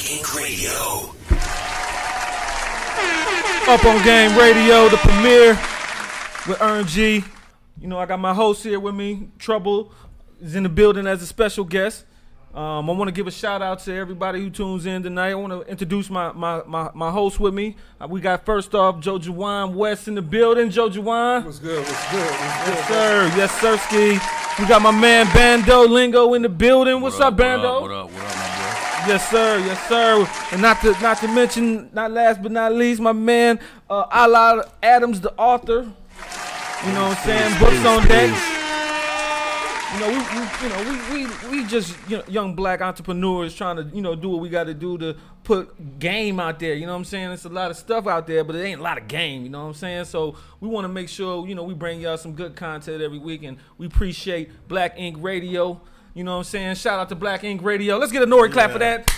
Black Ink Radio. Up on Game Radio, the premiere with Earn G. You know, I got my host here with me. Trouble is in the building as a special guest. I want to give a shout out to everybody who tunes in tonight. I want to introduce my host with me. We got first off Joe Juwan West in the building. Joe Juwan. What's good? What's good? Yes, sir. Yes, sir, Ski. We got my man Bando Lingo in the building. What's up, Bando? What up, my boy? Yes, sir. Yes, sir. And not to mention, not last but not least, my man Ala Adams, the author. You know what I'm saying? Books on deck. You know, we just young black entrepreneurs trying to do what we got to do to put game out there. You know what I'm saying? It's a lot of stuff out there, but it ain't a lot of game. You know what I'm saying? So we want to make sure we bring y'all some good content every week, and we appreciate Black Ink Radio. You know what I'm saying? Shout out to Black Ink Radio. Let's get a Nori clap for that.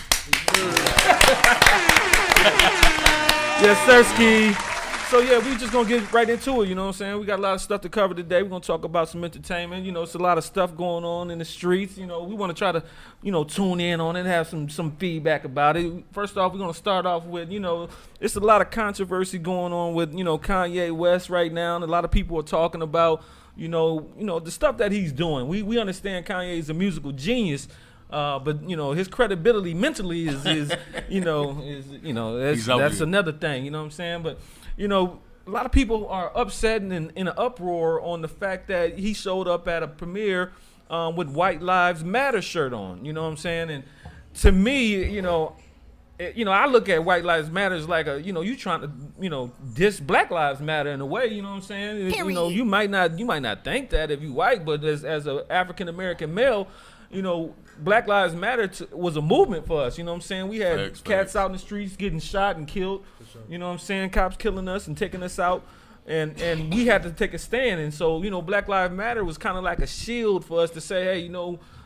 Yes, sir, Ski. So yeah, we just gonna get right into it, you know what I'm saying? We got a lot of stuff to cover today. We're gonna talk about some entertainment. It's a lot of stuff going on in the streets. We wanna try to, tune in on it, have some feedback about it. First off, we're gonna start off with, it's a lot of controversy going on with, Kanye West right now, and a lot of people are talking about, the stuff that he's doing. We understand Kanye is a musical genius. But his credibility mentally is that's another thing, you know what I'm saying? But a lot of people are upset and in an uproar on the fact that he showed up at a premiere with White Lives Matter shirt on, you know what I'm saying? And to me, I look at White Lives Matter as like you trying to diss Black Lives Matter in a way, you know what I'm saying? You might not think that if you white, but as an African American male, Black Lives Matter was a movement for us. You know what I'm saying? We had cats out in the streets getting shot and killed. You know what I'm saying? Cops killing us and taking us out. And we had to take a stand. And so, Black Lives Matter was kind of like a shield for us to say, hey,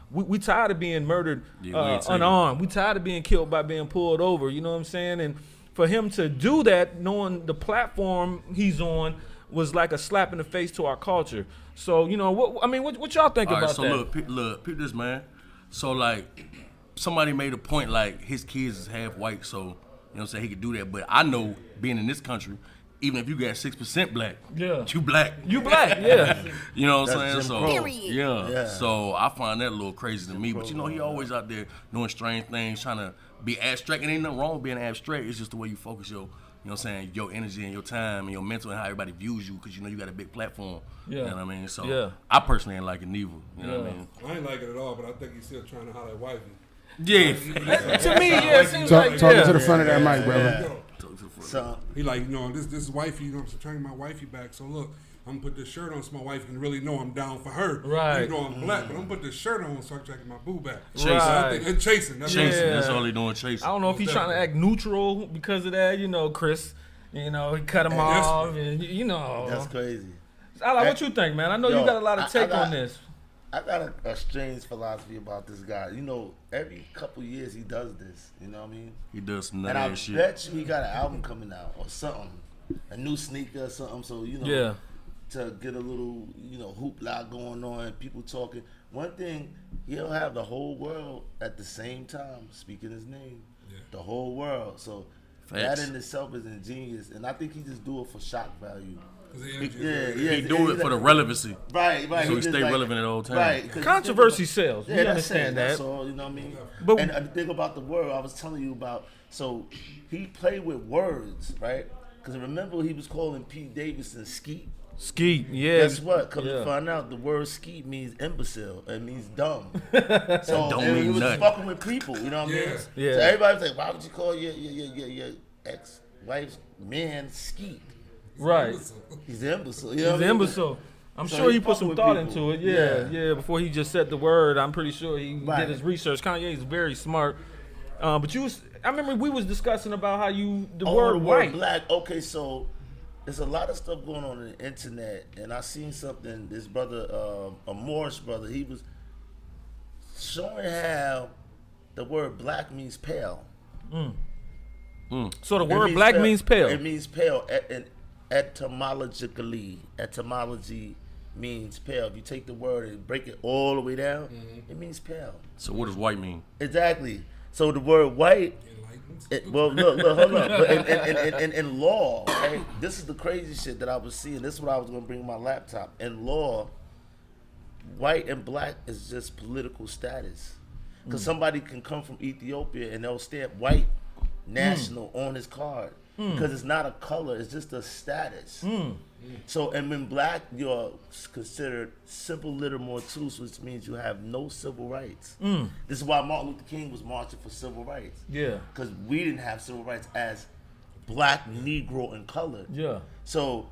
we tired of being murdered unarmed. We tired of being killed by being pulled over. You know what I'm saying? And for him to do that, knowing the platform he's on, was like a slap in the face to our culture. So, what y'all think about that? So look, peep this, man. So, like, somebody made a point, like, his kids is half white, so, you know what I'm saying, he could do that. But I know, being in this country, even if you got 6% black, you black. You black, yeah. You know what I'm saying? So, Period. yeah. So, I find that a little crazy to me. But, he always out there doing strange things, trying to be abstract. And ain't nothing wrong with being abstract. It's just the way you focus your, your energy and your time and your mental and how everybody views you, because, you got a big platform. Yeah. You know what I mean? So, I personally ain't like it neither. You know what I mean? I ain't like it at all, but I think he's still trying to holler at wifey. Yeah. To me, it seems like talking to the front of that mic, brother. So he like, this is wifey, I'm trying my wifey back. So look, I'm gonna put this shirt on so my wife can really know I'm down for her. Right. Even though I'm black, but I'm gonna put this shirt on so I can get my boo back. Chasing. Right. And chasing. That's all he doing, chasing. I don't know if he's trying to act neutral because of that. Chris, he cut him off, and That's crazy. Ala, what you think, man? I know you got a lot of take on this. I got a strange philosophy about this guy. Every couple years he does this. You know what I mean? He does some and I nutty shit. bet you he got an album coming out or something, a new sneaker or something. So to get a little hoopla going on, people talking. One thing, he'll have the whole world at the same time speaking his name. Yeah. The whole world. So that in itself is ingenious, and I think he just do it for shock value. He do it for the relevancy. Right. So he stay relevant at all times. Right. Controversy sells. We understand that. That's all, you know what I mean? And the thing about the word, I was telling you about, so he played with words, right? Because remember he was calling Pete Davidson Skeet. Skeet, yeah. Guess what? Come to find out, the word skeet means imbecile. It means dumb. So don't mean he was nothing. Fucking with people, you know what I mean? Yeah. So everybody's like, why would you call your ex-wife's man Skeet? Right. He's an imbecile. He's an imbecile. I'm sure he put some thought into it. Yeah. Before he just said the word, I'm pretty sure he did his research. Kanye is very smart. But I remember we was discussing about how the word white. Black. Okay, so there's a lot of stuff going on the internet, and I seen something. This brother, a Morris brother, he was showing how the word black means pale. So the word black means pale. It means pale. And etymology means pale. If you take the word and break it all the way down, it means pale. So what does white mean? Exactly. So the word white difference. Well, look, hold up. But in law, right, this is the crazy shit that I was seeing. This is what I was going to bring in my laptop. In law, white and black is just political status. Because somebody can come from Ethiopia and they'll stamp white national on his card. Because it's not a color, it's just a status. So, and when black, you're considered simple liter mortuus, which means you have no civil rights. This is why Martin Luther King was marching for civil rights. Yeah. Because we didn't have civil rights as black, Negro, and colored. Yeah. So,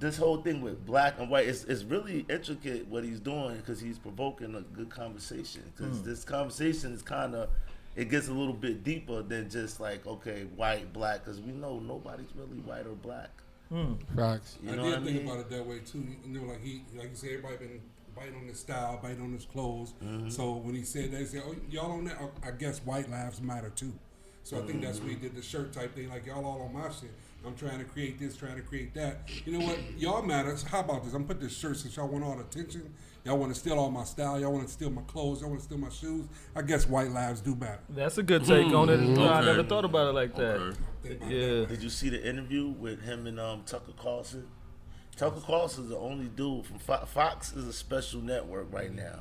this whole thing with black and white is really intricate what he's doing because he's provoking a good conversation. Because this conversation is kind of, it gets a little bit deeper than just like, okay, white, black, because we know nobody's really white or black. Facts. You know I what I did think mean? about it that way too. You know, like you said, everybody been biting on his style, biting on his clothes. So when he said that, he said, "Oh, y'all on that? I guess white lives matter too." So I think that's where he did the shirt type thing, like y'all all on my shit. I'm trying to create this, trying to create that. You know what? Y'all matter. So how about this? I'm put this shirt since y'all want all the attention. Y'all want to steal all my style. Y'all want to steal my clothes. Y'all want to steal my shoes. I guess white lives do matter. That's a good take on it. Okay. I never thought about it like that. Okay. Yeah. Did you see the interview with him and Tucker Carlson? Tucker Carlson is the only dude from Fox is a special network right now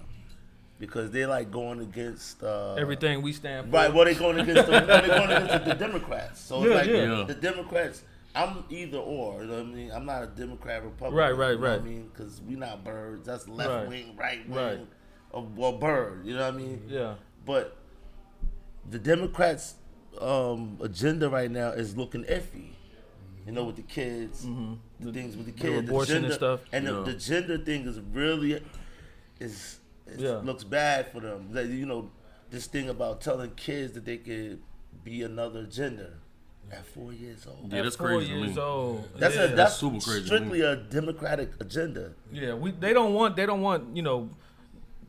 because they're like going against Everything we stand for. Right, well, they're going against the Democrats. So it's Yeah, like yeah. the Democrats. I'm either or. You know what I mean? I'm not a Democrat, Republican. Right, You know what right. I mean? Because we not birds. That's left Right. wing, right wing, Right. or bird. You know what I mean? Yeah. But the Democrats' agenda right now is looking iffy. You know, with the kids, the things with the kids, abortion and gender, stuff. and Yeah. the gender thing is really Yeah. looks bad for them. That, you know, this thing about telling kids that they could be another gender at 4 years old. Yeah, that's 4 crazy to years me. old. That's yeah. that's super crazy to strictly a Democratic agenda. Yeah, they don't want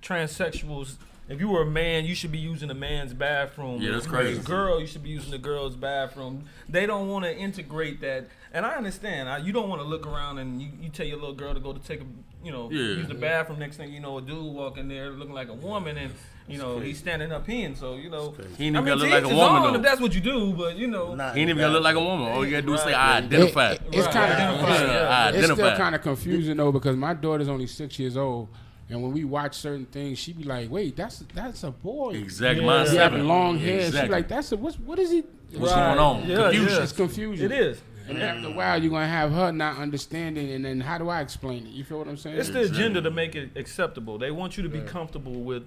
transsexuals. If you were a man, you should be using a man's bathroom. Yeah, that's If you're crazy. a girl, you should be using the girl's bathroom. They don't want to integrate that, and I understand. You don't want to look around and you tell your little girl to go to take a use the bathroom. Next thing you know, a dude walking there looking like a woman, and he's standing up peeing. So He ain't I even mean, gotta look to like a each his woman own though. if that's what you do, but Not He ain't even in gotta the look like a bathroom. woman. All you gotta do is say, Right. I identify. It's kind Identify, of yeah. it's still Identify. kind of confusing though because my daughter's only 6 years old, and when we watch certain things, she be like, "Wait, that's a boy." Exactly. Yeah. Mine's He having 7. long hair. She Exactly. be like, "That's what is he?" What's going on? Yeah, Confusion. yeah. It's confusion. It is. And after a while, you're gonna have her not understanding, and then how do I explain it? You feel what I'm saying? It's the agenda to make it acceptable. They want you to be comfortable with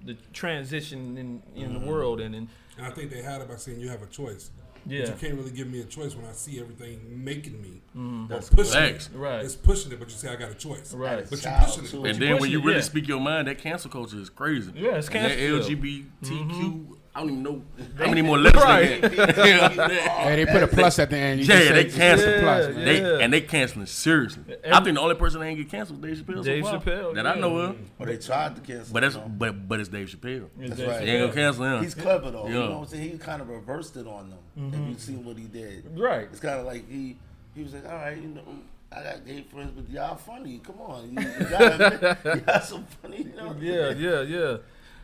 the transition in the world and And I think they had it by saying you have a choice. Yeah. But you can't really give me a choice when I see everything making me. That's Or pushing Facts. it. Right. It's pushing it, but you say I got a choice. Right. But you're Child, pushing too. it. And then when you pushing it, really yeah. speak your mind, that cancel culture is crazy. Yeah, it's And that cancel. LGBTQ, I don't even know how many more letters Right. they get. Hey, they put a plus at the end. You Yeah, can say they it's cancel. a plus, Yeah, man. They canceling seriously. I Every- think the only person that ain't get canceled is Dave Chappelle. Dave so far, Chappelle, that I yeah. know of. Or they tried to cancel. But that's him. but it's Dave Chappelle. That's Dave right. They ain't gonna cancel him. He's clever though. You Yeah. know what I'm saying? He kind of reversed it on them. Have you seen what he did? Right. It's kind of like he was like, all right, I got gay friends, but y'all funny. Come on, you got you got some funny. Yeah.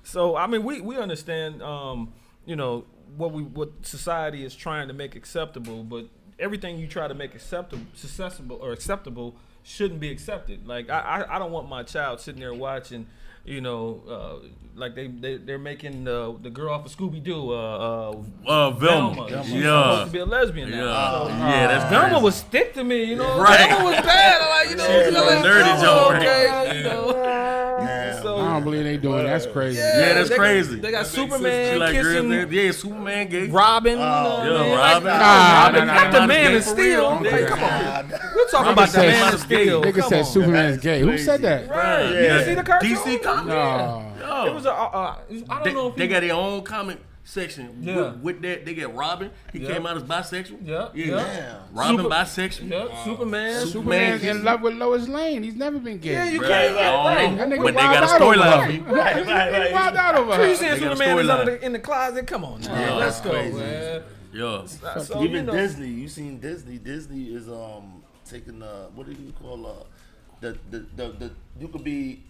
So I mean, we understand, what society is trying to make acceptable, but everything you try to make acceptable shouldn't be accepted. Like I don't want my child sitting there watching, like they're making the girl off of Scooby Doo, Velma. She's supposed Yeah. to be a lesbian Yeah. now. So, Yeah, that's Velma crazy. was thick to me, Right. Velma was bad. I'm like, Yeah, like, nerdy Velma, joke, okay, right? So, I don't believe they doing that's crazy. Yeah, that's they crazy. They got That makes Superman sense. She like kissing girls, yeah, Superman gay. Robin. Yeah, Robin. Nah, Not the Man of For Steel. real. Like, come on. We're talking Robin about the said- Man of Steel. Nigga Come said on. Superman is gay. Who crazy. said that? Right. Yeah. You see the cartoon? DC Comics. No. It was a. I don't know if They he- got their own comic section. Yeah. With that, they got Robin. He Yeah. came out as bisexual. Yeah. Damn. Robin Super- bisexual. Yep. Superman. Superman's kissing. in love with Lois Lane. He's never been gay. Yeah, you Right. can't. I don't Right. know. That nigga But they wild got a out over storyline her. for you. He wild out over So you her. saying They got a Superman is storyline. in the closet? Come on, now. Yeah, Let's go, crazy. man. Yeah. So, Even Disney, you seen Disney? Disney is taking what do you call the you could be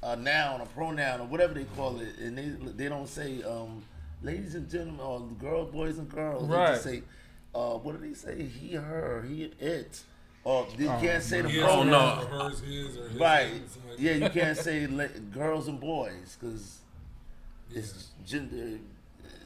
a noun, a pronoun, or whatever they call it, and they don't say ladies and gentlemen, or girls, boys and girls. Right. They just say, what do they say? He, her, he, it. Or you can't say the His, pronouns. or hers, his, or his. Right. His, like Yeah, you can't say girls and boys because it's gender.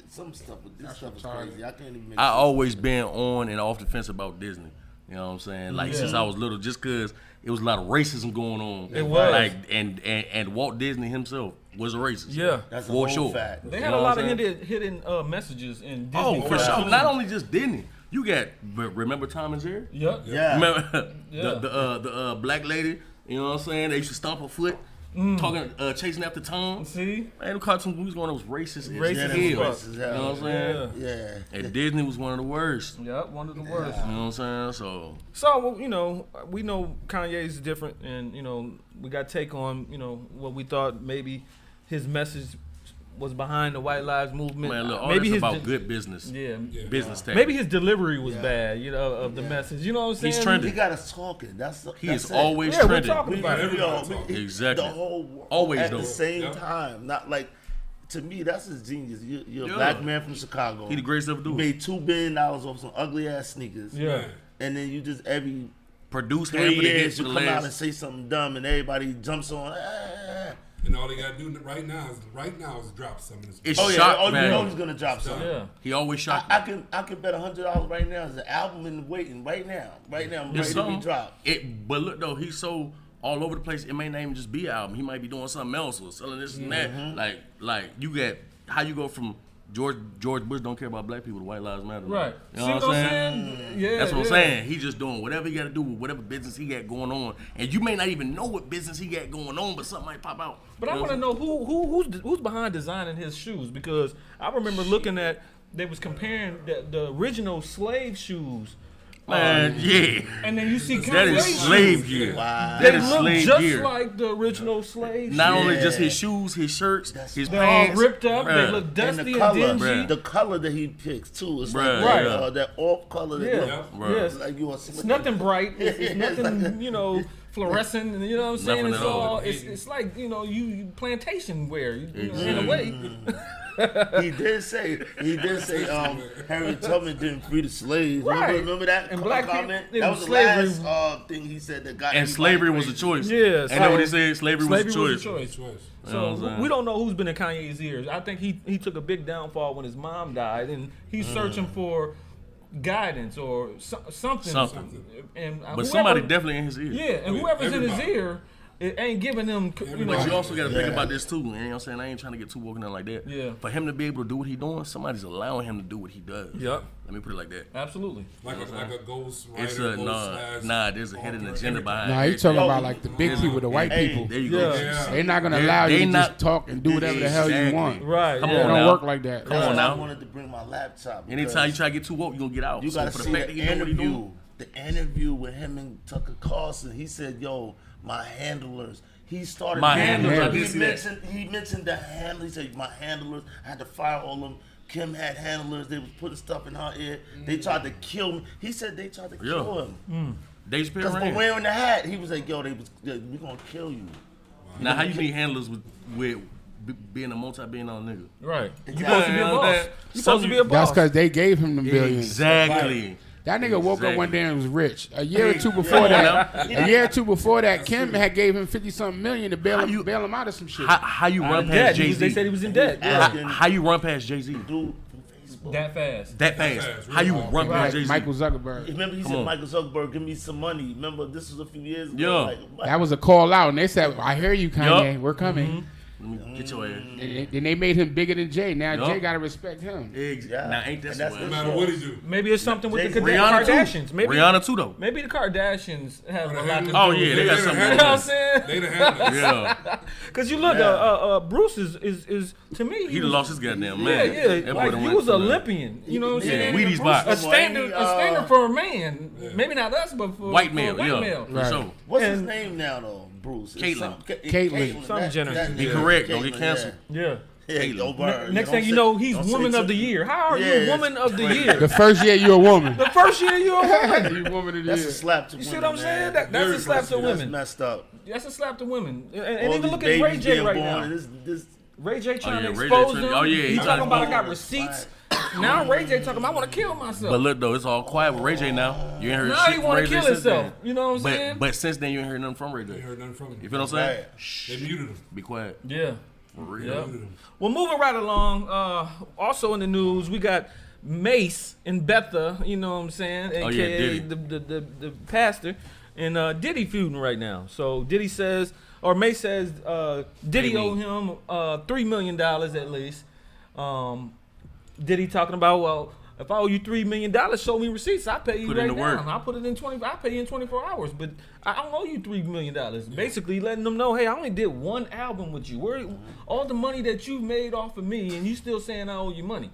Some stuff, but this stuff is crazy. I can't even make I sense. always been on and off the fence about Disney. You know what I'm saying? Like since I was little, just cause it was a lot of racism going on. It was. Like and Walt Disney himself was a racist. Yeah. That's a for whole sure. fact. They You had know a what lot I'm of hidden messages in Disney. Oh, for sure. cartoons. Not only just Disney. You got remember Tom and Jerry? Yep. Yeah. Remember Yeah. the black lady? You know what I'm saying? They used to stomp her foot, talking, chasing after Tom. See? Man, the cartoon movies one of those racist Racist as as hell. fuck. You know what I'm saying? Yeah. And Disney was one of the worst. Yep, one of the worst. You know what I'm saying? So So, you know, we know Kanye's different, and, you know, we got take on, you know, what we thought maybe his message was behind the White Lives Movement. man, look, all maybe that's his about good business. Yeah. Business tactics. Maybe his delivery was bad, you know, of the message. You know what I'm saying? He's trending. He got us talking. That's He that's is it. always Yeah, we're trending. talking about it. Exactly. The whole world Always at though. the same Yep. time. Not like, to me, that's his genius. You're a Yeah. black man from Chicago. He the greatest ever do You it. made $2 billion off some ugly ass sneakers. Yeah. And then you just every Produce half 3 of the hits years for you the come out and last. say something dumb and everybody jumps on. And all they gotta do right now is drop some of this. It's Oh yeah, shock, oh you man. know he's gonna drop something. Yeah. He always shocked I can bet $100 right now. There's an album in the waiting right now. Right now, I'm ready to be dropped. But look though, he's so all over the place. It may not even just be an album. He might be doing something else or selling this and Mm-hmm. that. Like you get how you go from George Bush don't care about black people to White Lives Matter. Right. You know what I'm saying? Yeah. That's what I'm yeah. saying. He just doing whatever he got to do with whatever business he got going on, and you may not even know what business he got going on, but something might pop out. But I You want to know know who's behind designing his shoes, because I remember looking at, they was comparing the original slave shoes. man, yeah, And then you see that is Kanye's slave shoes. gear. Wow. They That is look slave just gear. like the original slave Not shoes. only just Yeah. his shoes, his shirts, his They're all pants, ripped up. They bruh. look And dusty the and, color, dingy. bruh. the color that he picks too. It's Bruh, like yeah. that off color. That Yeah. look, Bruh. Yes. like you are It's nothing bright. It's nothing, you know, fluorescent. And you know what I'm saying? Nothing It's at all. all. It's like, you know, you plantation wear. You know, in a way. He did say Harriet Tubman didn't free the slaves. Right. Remember that And black people- comment? it That was was the slavery. last thing he said that got And everybody slavery was a crazy. choice. Yeah, Ain't that what he so- said? Slavery was a choice. Choice. You know what So I'm saying? we don't know who's been in Kanye's ears. I think he took a big downfall when his mom died, and he's searching for guidance or something. Something. And But somebody definitely in his ear. yeah, and whoever's in his Everybody. ear, it ain't giving them. You know, But you also got to think Yeah. about this too. You know what I'm saying? I ain't trying to get too woken up like that. Yeah. For him to be able to do what he doing, somebody's allowing him to do what he does. Yep. Let me put it like that. Absolutely. Like a ghost writer. It's a nah. There's a hidden agenda behind. Nah, he everything. talking about like the big people, the white Hey, people. There you Yeah. go. Yeah. They're not gonna They- allow you they to not- just talk and do whatever the hell you Exactly. want. Right. Come yeah. It on don't now. work like that. Come on I now. wanted to bring my laptop. Anytime you try to get too woke, you gonna get out. You So gotta for see the fact the that he know what he interview. doing. The interview with him and Tucker Carlson. He said, "Yo, my handlers." He started. My handlers, I did see that. He mentioned the handlers. He said, "My handlers." I had to fire all of them. Kim had handlers. They was putting stuff in her ear. They tried to kill me. He said they tried to kill him Dave Chappelle because for ran. wearing the hat. He was like, "Yo, we gonna kill you." Now, how you need handlers with being a multi-billion-dollar nigga? Right. You Exactly. supposed to be a Yeah, boss. that- You supposed to be a boss. That's because they gave him the billions. Exactly. That nigga woke up one day and was rich. A year or two Come before on that, now. a year or two before that, Kim had gave him 50-something million to bail How you- him out of some shit. How you run Dead. past They Jay said Z? he was in debt. Yeah. Asking How you run past Jay Z? dude from Facebook. That fast. That fast? fast, How you really run Like past Jay Z? Michael Zuckerberg. Remember he Come said, on. "Michael Zuckerberg, give me some money." Remember this was a few years ago. Yeah. Like, what? That was a call out, and they said, "I hear you, Kanye. Yup. We're coming." Let me get your ass. And they made him bigger than Jay. Now Yup. Jay gotta respect him. Yeah. Now ain't that And that's what? No the- matter what he do. Maybe it's something with the Jay-Z. Rihanna Kardashians. too. Maybe Rihanna too though. Maybe the Kardashians have a lot to do. Oh, yeah, they got the something You know what I'm saying? They the handlers. Yeah, Because you look, Bruce is to me. he done lost his goddamn Yeah, man. yeah. That boy Like done he went was to the- Olympian. You know what I'm Yeah, saying? Wheaties A box. standard for a man. Maybe not us, but for White for male, a white yeah, male. for Right. sure. What's his And- name now though? Bruce. It's Caitlyn. Caitlyn. Some Jenner. Be correct, don't get Caitlyn, canceled. Yeah. Yeah, Caitlyn. go bird. Next Don't thing you say- know, he's don't say woman of too- the year. How are Yeah, you woman of the year? The first year you're a woman. The first year you're a woman. You woman of the That's year. a slap to You see women. what I'm saying? man. That's Very a slap to personal. That's women. messed up. That's a slap to women. And All even these look at Ray babies J being right born, now. and this Ray J trying to Ray J expose trying- him. oh, yeah, he he talking trying to about I expose got him. receipts. Now Ray J talking about I want to kill myself. But look though, it's all quiet with Ray J now. You ain't heard Now shit he from want Ray to J kill since himself. then. You know what I'm saying? But since then you ain't heard nothing from Ray J. Ain't heard nothing from him. You feel what I'm saying? Right. They muted him. Be quiet. Yeah. For real. Yeah. Muted him. Well, moving right along. Also in the news, we got Mace and Betha. You know what I'm saying? Oh, yeah, AKA Diddy. the pastor, and Diddy feuding right now. So Diddy says, or Mace says, Diddy Pay me. owe him $3 million at least. Diddy talking about, well, if I owe you $3 million, show me receipts. I pay you Put in right the now. work. I'll put it in I pay you in 24 hours, but I don't owe you $3 million. Basically letting them know, hey, I only did one album with you. Where all the money that you made off of me, and you still saying I owe you money.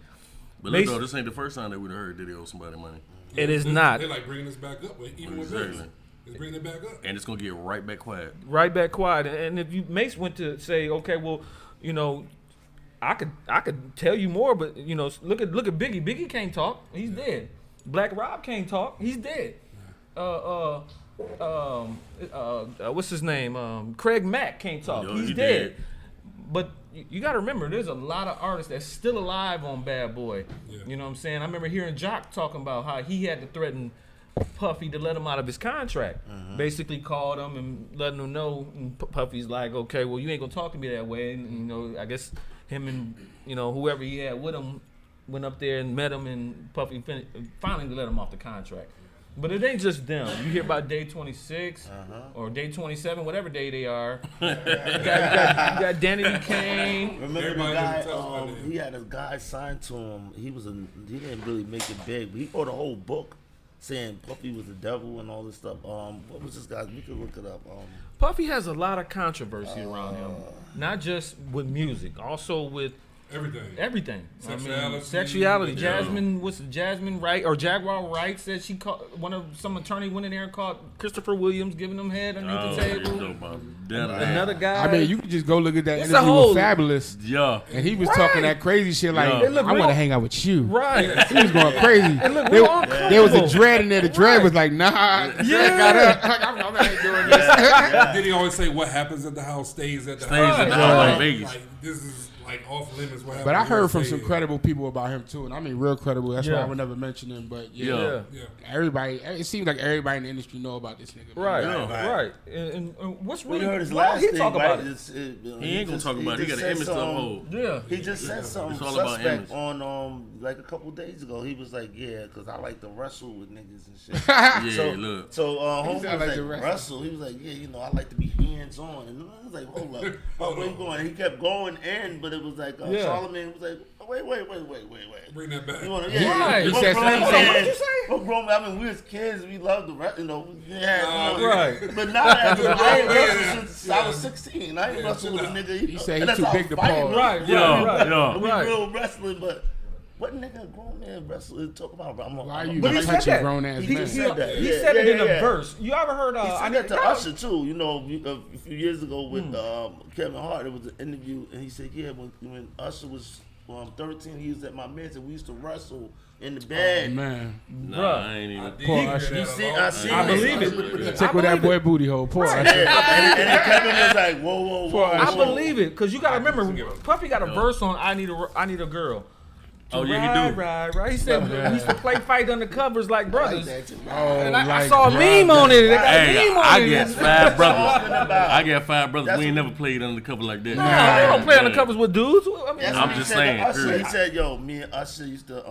But look Mace- though, this ain't the first time that we'd have heard Diddy owe somebody money. It is They- not. They like bringing this back up, but even with Exactly. Mace, it's bringing it back up. And it's gonna get right back quiet. Right back quiet. And if you Mace went to say, okay, well, you know, I could tell you more, but you know, look at Biggie. Biggie can't talk. He's dead. Black Rob can't talk. He's dead. What's his name? Craig Mack can't talk. Yo, He's he dead. dead. But you got to remember, there's a lot of artists that's still alive on Bad Boy. Yeah. You know what I'm saying? I remember hearing Jock talking about how he had to threaten Puffy to let him out of his contract. Basically called him and letting him know. And Puffy's like, okay, well, you ain't gonna talk to me that way. And you know, I guess him and you know whoever he had with him went up there and met him, and Puffy finally let him off the contract. But it ain't just them. You hear about day 26 or day 27, whatever day they are. you got Danny Kane. Remember Everybody the guy? didn't tell us about it. He had a guy signed to him. He didn't really make it big, but he wrote a whole book saying Puffy was the devil and all this stuff. What was this guy? We could look it up. Puffy has a lot of controversy around him, not just with music, also with Everything. Sexuality. Sexuality. Jasmine Wright or Jaguar Wright said she called some attorney went in there and caught Christopher Williams giving him head underneath the table. Another guy. I mean, you could just go look at that It's a interview whole- with Fabulous, Yeah. and he was talking that crazy shit like, Yeah. It looked I want real- to hang out with you. Right. He was going crazy. It looked There, real there was a uncomfortable. dread in there. The dread Right. was like, nah. Yeah. Got up. I'm not doing this. Did he always say what happens at the house stays at the Stays house? at the house, like Vegas. Like, this is like off limits. What But I happens heard from stays. some credible people about him too, and I mean real credible. That's why Yeah. I would never mention him. But yeah, Yeah. Yeah. everybody. It seems like everybody in the industry know about this nigga. man. Right, right. And what's We really heard his why don't last he thing, talk right? about it? He ain't gonna talk about it. He got an image to uphold. Yeah. He just said something It's all about suspect image. on like a couple days ago. He was like, "Yeah, because I like to wrestle with niggas and shit." Yeah, so, look. So homie sound like was the like, wrestler. "Wrestle." He was like, "Yeah, you know, I like to be hands on." And I was like, "Hold up, where you going?" And he kept going in, but it was like Yeah. Charlamagne was like, "Wait. Bring that back. You wanna, Right. He said something. What'd you say? We're grown. I mean, we was kids. We loved the rest. You know, we had, Right. But now that I ain't wrestled since I was 16. I ain't wrestled with a nigga. He said he and that's too how big to fighting, pause. really. Right, Yeah, right. yeah. We Right. real wrestling, but what nigga a grown man wrestling talk about? Why are you But he said touching that. grown ass He men? said that. He Yeah, said it yeah, in a yeah. verse. You ever heard? He I said need that to Usher too. You know, a few years ago with Kevin Hart, there was an interview, and he said, "Yeah, when Usher was 13, he was at my man's, and we used to wrestle in the bed." Man, Nah, I ain't even. Poor He- Usher. I seen I it. believe it. tickle that boy booty hole. Poor Yeah, Usher. and then Kevin was like, "Whoa, Poor I Usher. believe it because you got to remember, Puffy got a verse on "I Need a Girl." Oh yeah, he do. Right. He said we used to play fight under covers like brothers. Oh, And I like saw a meme on it. They got a Hey, meme on I it. get 5 brothers. Talking about. I got 5 brothers. That's We ain't what- never played under the cover like that. Nah, they don't play under covers with dudes. I mean, That's I'm what he just said to saying, Usher. period. He said, "Yo, me and Usher used to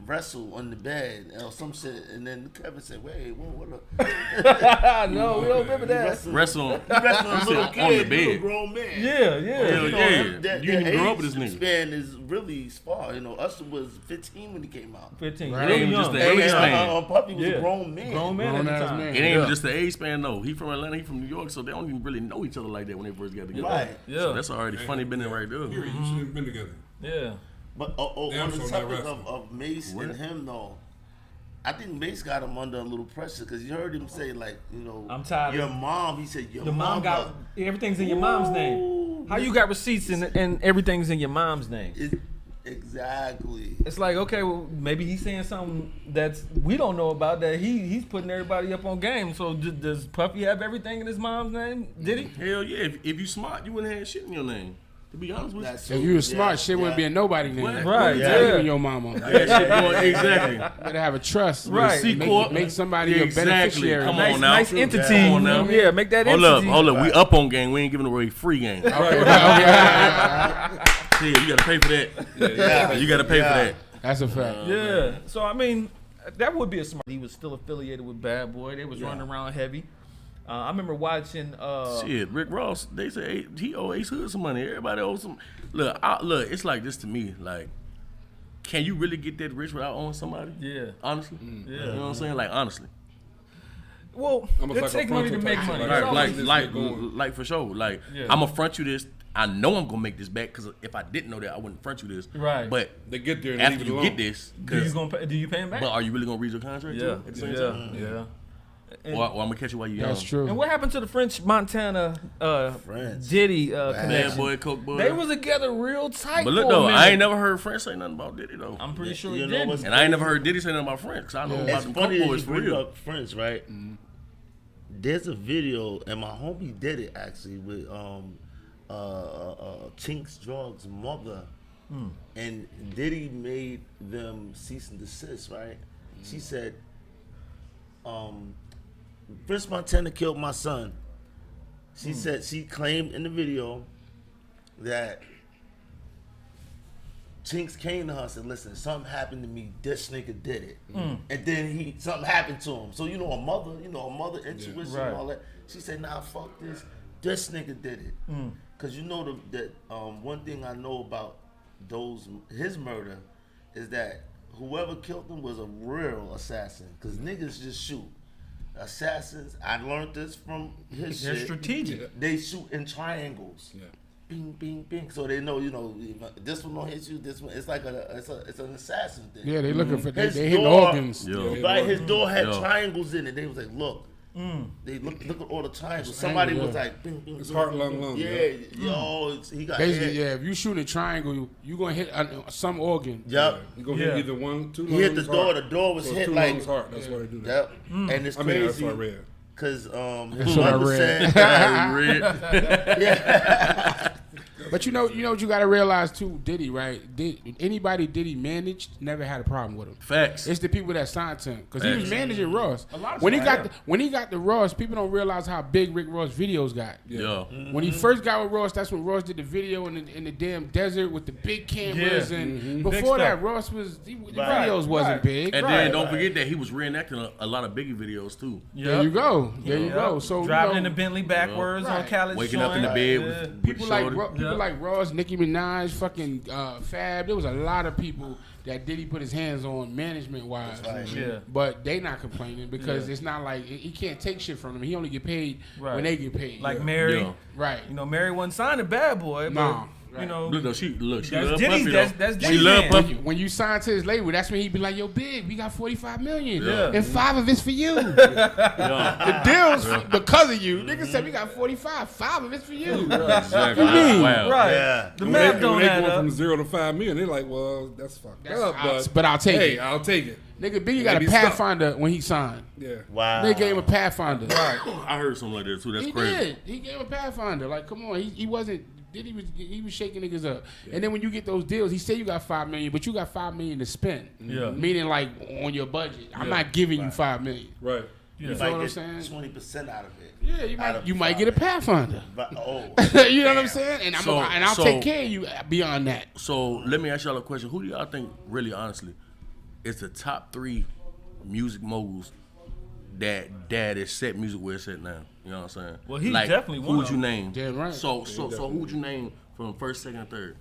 wrestle on the bed or some shit," and then Kevin said, "Wait, what up?" no, we don't remember that. Wrestling, Wrestle. wrestling a said little on kid, the bed. little grown man. Yeah. Hell yeah. You didn't even grow up with this nigga. Span is really small. You know, Usher was 15 when he came out. 15. Right. Really Ain't young. just the age span. Puppy was Yeah. a grown man. Grown man Grown at the ass time. man. It ain't Yeah. even just the age span though. He from Atlanta, he from New York, so they don't even really know each other like that when they first got together. Right. Yeah. So that's already funny business right there. Period. You should have been together. Yeah. But Damn on the sure not topic wrestling. of Mace and him though, I think Mace got him under a little pressure because you heard him say like, you know, I'm tired Your of- mom, he said, your Your mom got everything's in your mom's name. Ooh. How you got receipts and everything's in your mom's name? Exactly. It's like, okay, well, maybe he's saying something that's we don't know about that he's putting everybody up on game. So does Puffy have everything in his mom's name? Did he? Hell yeah. If you smart, you wouldn't have shit in your name. To be honest with you. That's If you was smart, shit wouldn't be a nobody name. Right, Yeah. yeah. Even your mama. That shit going, exactly. You better have a trust. Right. Make somebody a beneficiary. Come Nice, on now. nice entity. Come on now. Yeah, make that Hold entity. up. We up on game. We ain't giving away free game. Okay. Yeah, you gotta pay for that. Yeah. You gotta pay for that. That's a fact. Yeah. So I mean, that would be a smart. He was still affiliated with Bad Boy. They was running around heavy. I remember watching. Shit, Rick Ross. They say he owe Ace Hood some money. Everybody owes some. Look, it's like this to me. Like, can you really get that rich without owing somebody? Yeah. Honestly. Yeah. You know what I'm saying? Like honestly. Well, Almost it like a takes money to frontal make tax, money. right? It's Like, always- Like for sure. Like Yeah. I'm gonna front you this. I know I'm gonna make this back because if I didn't know that, I wouldn't front you this. Right. But They get there and after leave it you alone. get this, do you pay him back? but are you really gonna read your contract? Yeah. too at the same time? Yeah. Or I'm gonna catch you while you're young. That's true. And what happened to the French Montana Friends. Diddy Bad connection? boy, coke boy. They was together real tight. But look for a though, I minute. ain't never heard French say nothing about Diddy though. I'm pretty sure You he know didn't. what's- And I ain't never heard Diddy say nothing about French because I know about It's them funny coke that boys you for bring real. up Friends, right? There's a video, and my homie did it actually with Chinx Drug's mother, and Diddy made them cease and desist, right? She said, Prince Montana killed my son. She said she claimed in the video that Chinx came to her and said, listen, something happened to me, this nigga did it. And then something happened to him. So a mother intuition Right. and all that. She said, nah, fuck this nigga did it. Cause that one thing I know about his murder is that whoever killed him was a real assassin. Cause niggas just shoot. Assassins, I learned this from his They're shit. strategic. They shoot in triangles. Yeah. Bing, bing, bing. So they know, if this one don't hit you, this one. It's like it's an assassin thing. Yeah, they looking for they His hitting door- organs. Yeah. Right, his door had Yeah. triangles in it. They was like, look. They look at all the triangles. It's Somebody angle, was yeah. like, bing, bing, It's bing, heart, bing, lung, bing. lung, Yeah, he got Basically, head. yeah. If you shoot a triangle, you gonna hit some organ. Yep. You go Yeah. hit either one, two. He hit the lungs, door. heart. The door was So hit two like. lungs, heart. That's why they do that. Yep. And it's I mean, that's crazy what I read. because That's his what I mother read. said, yeah. But you know what you gotta realize too, Diddy, right? Anybody Diddy managed never had a problem with him. Facts. It's the people that signed to him because he was Facts. managing Ross. A lot of When he stuff, got when he got the Ross, people don't realize how big Rick Ross videos got. Yeah. When he first got with Ross, that's when Ross did the video in the damn desert with the big cameras. Yeah. And Big before that, stuff. Ross was the Right. videos wasn't Right. big. And Right, then don't forget that he was reenacting a lot of Biggie videos too. There you go. There you Yep. go. So driving you in know, the Bentley backwards on Right. Khaled's Waking up in the joint. bed Yeah. with people like shorty. people like Ross, Nicki Minaj, fucking Fab. There was a lot of people that Diddy put his hands on management wise. Right. Yeah. But they not complaining because Yeah. it's not like he can't take shit from them. He only get paid Right. when they get paid. Like Mary. Yeah. right. You know, Mary wasn't signed a Bad Boy, but Nah. you know, Look, though, she That's love Diddy's- Puffy that's- though. that's She Diddy's love man. Puffy. When you sign to his label, that's when he be like, "Yo, big, we got 45 million, Yeah. and 5 of it's for you." Yeah. The deals because of you. Niggas said we got 45, 5 of it's for you. Exactly. What you mean? Wow. right? Yeah. The When math they don't add going up. from 0 to 5 million, they're like, well, that's fucked That's up. out, but I'll take hey, it. I'll take it. Nigga, Biggie got a Maybe stop. Pathfinder when he signed. Yeah. Wow. They gave him a Pathfinder. I heard something like that too. That's He crazy. did. He gave him a Pathfinder. Like, come on, he wasn't. He was shaking niggas up. And then when you get those deals, he said you got $5 million, but you got $5 million to spend. Yeah. Meaning like on your budget. I'm not giving you $5 million. Right. You You feel what might I'm get saying? 20% out of it. Yeah, you might get a Pathfinder. But, You know what I'm saying? And I'll So- take care of you beyond that. So let me ask y'all a question. Who do y'all think, really honestly, is the top 3 music moguls that is set music where it's at now? You know what I'm saying? Well, he's definitely one Who would of you them. name? Damn right. So who would you name from first, second, and third?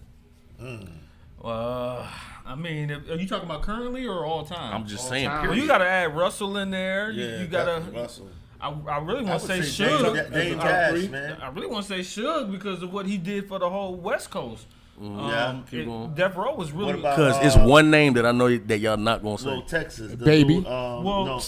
I mean, are you talking about currently or all time? I'm just saying. time. Well, Period. you got to add Russell in there. yeah, You got to. Russell. I really want to say Dame Suge. Dash, man. I really want to say Suge because of what he did for the whole West Coast. Yeah. Keep going. Death Row was really. What about Because it's one name that I know that y'all not gonna say. Well, Texas. The Baby. dude, well, no.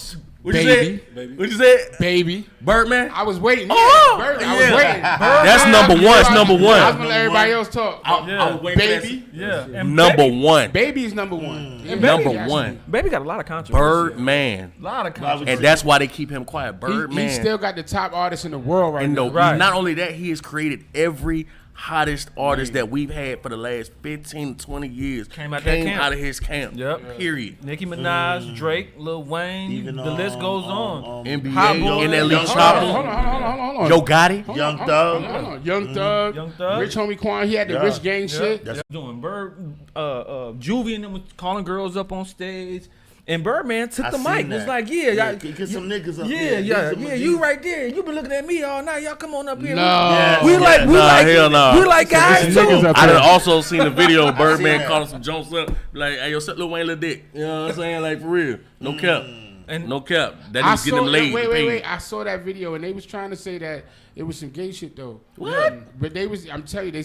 What you Baby. said? What you said? Baby. Birdman? I was waiting. Oh, Yeah, Bird, I yeah. was waiting. That's Birdman, number one. It's I number was gonna one. let everybody else talk. Yeah. was waiting for Baby. Yeah. And Number Baby, one. Baby's number one. And Number Baby actually- one. Baby got a lot of controversy. Birdman. A lot of controversy. And that's why they keep him quiet. He Birdman. still got the top artist in the world right And now. no, Right. not only that, he has created every hottest artists that we've had for the last 15, 20 years Came out of his camp. Yep. Period. Nicki Minaj, Drake, Lil Wayne, Even, the list goes on. NBA, Hot Boy. NLE Young Chopper, Hold on. Yo Gotti. Young Thug. Hold on. Young Thug. Young Thug. Rich Homie Quan. He had the Rich Gang shit. That's Doing Juvie and them was calling girls up on stage. And Birdman took the mic. Was like, get some niggas up there. Yeah, you right there. You been looking at me all night. Y'all come on up here. No. Yeah. We hell no. like guys too. niggas up I done there. also seen the video of Birdman that. calling some Jones up, like, hey, yo, set Lil Wayne little dick. You know what I'm saying? Like, for real. No cap. And No cap. That I niggas getting them laid. wait. I saw that video and they was trying to say that it was some gay shit though. What? But I'm telling you, they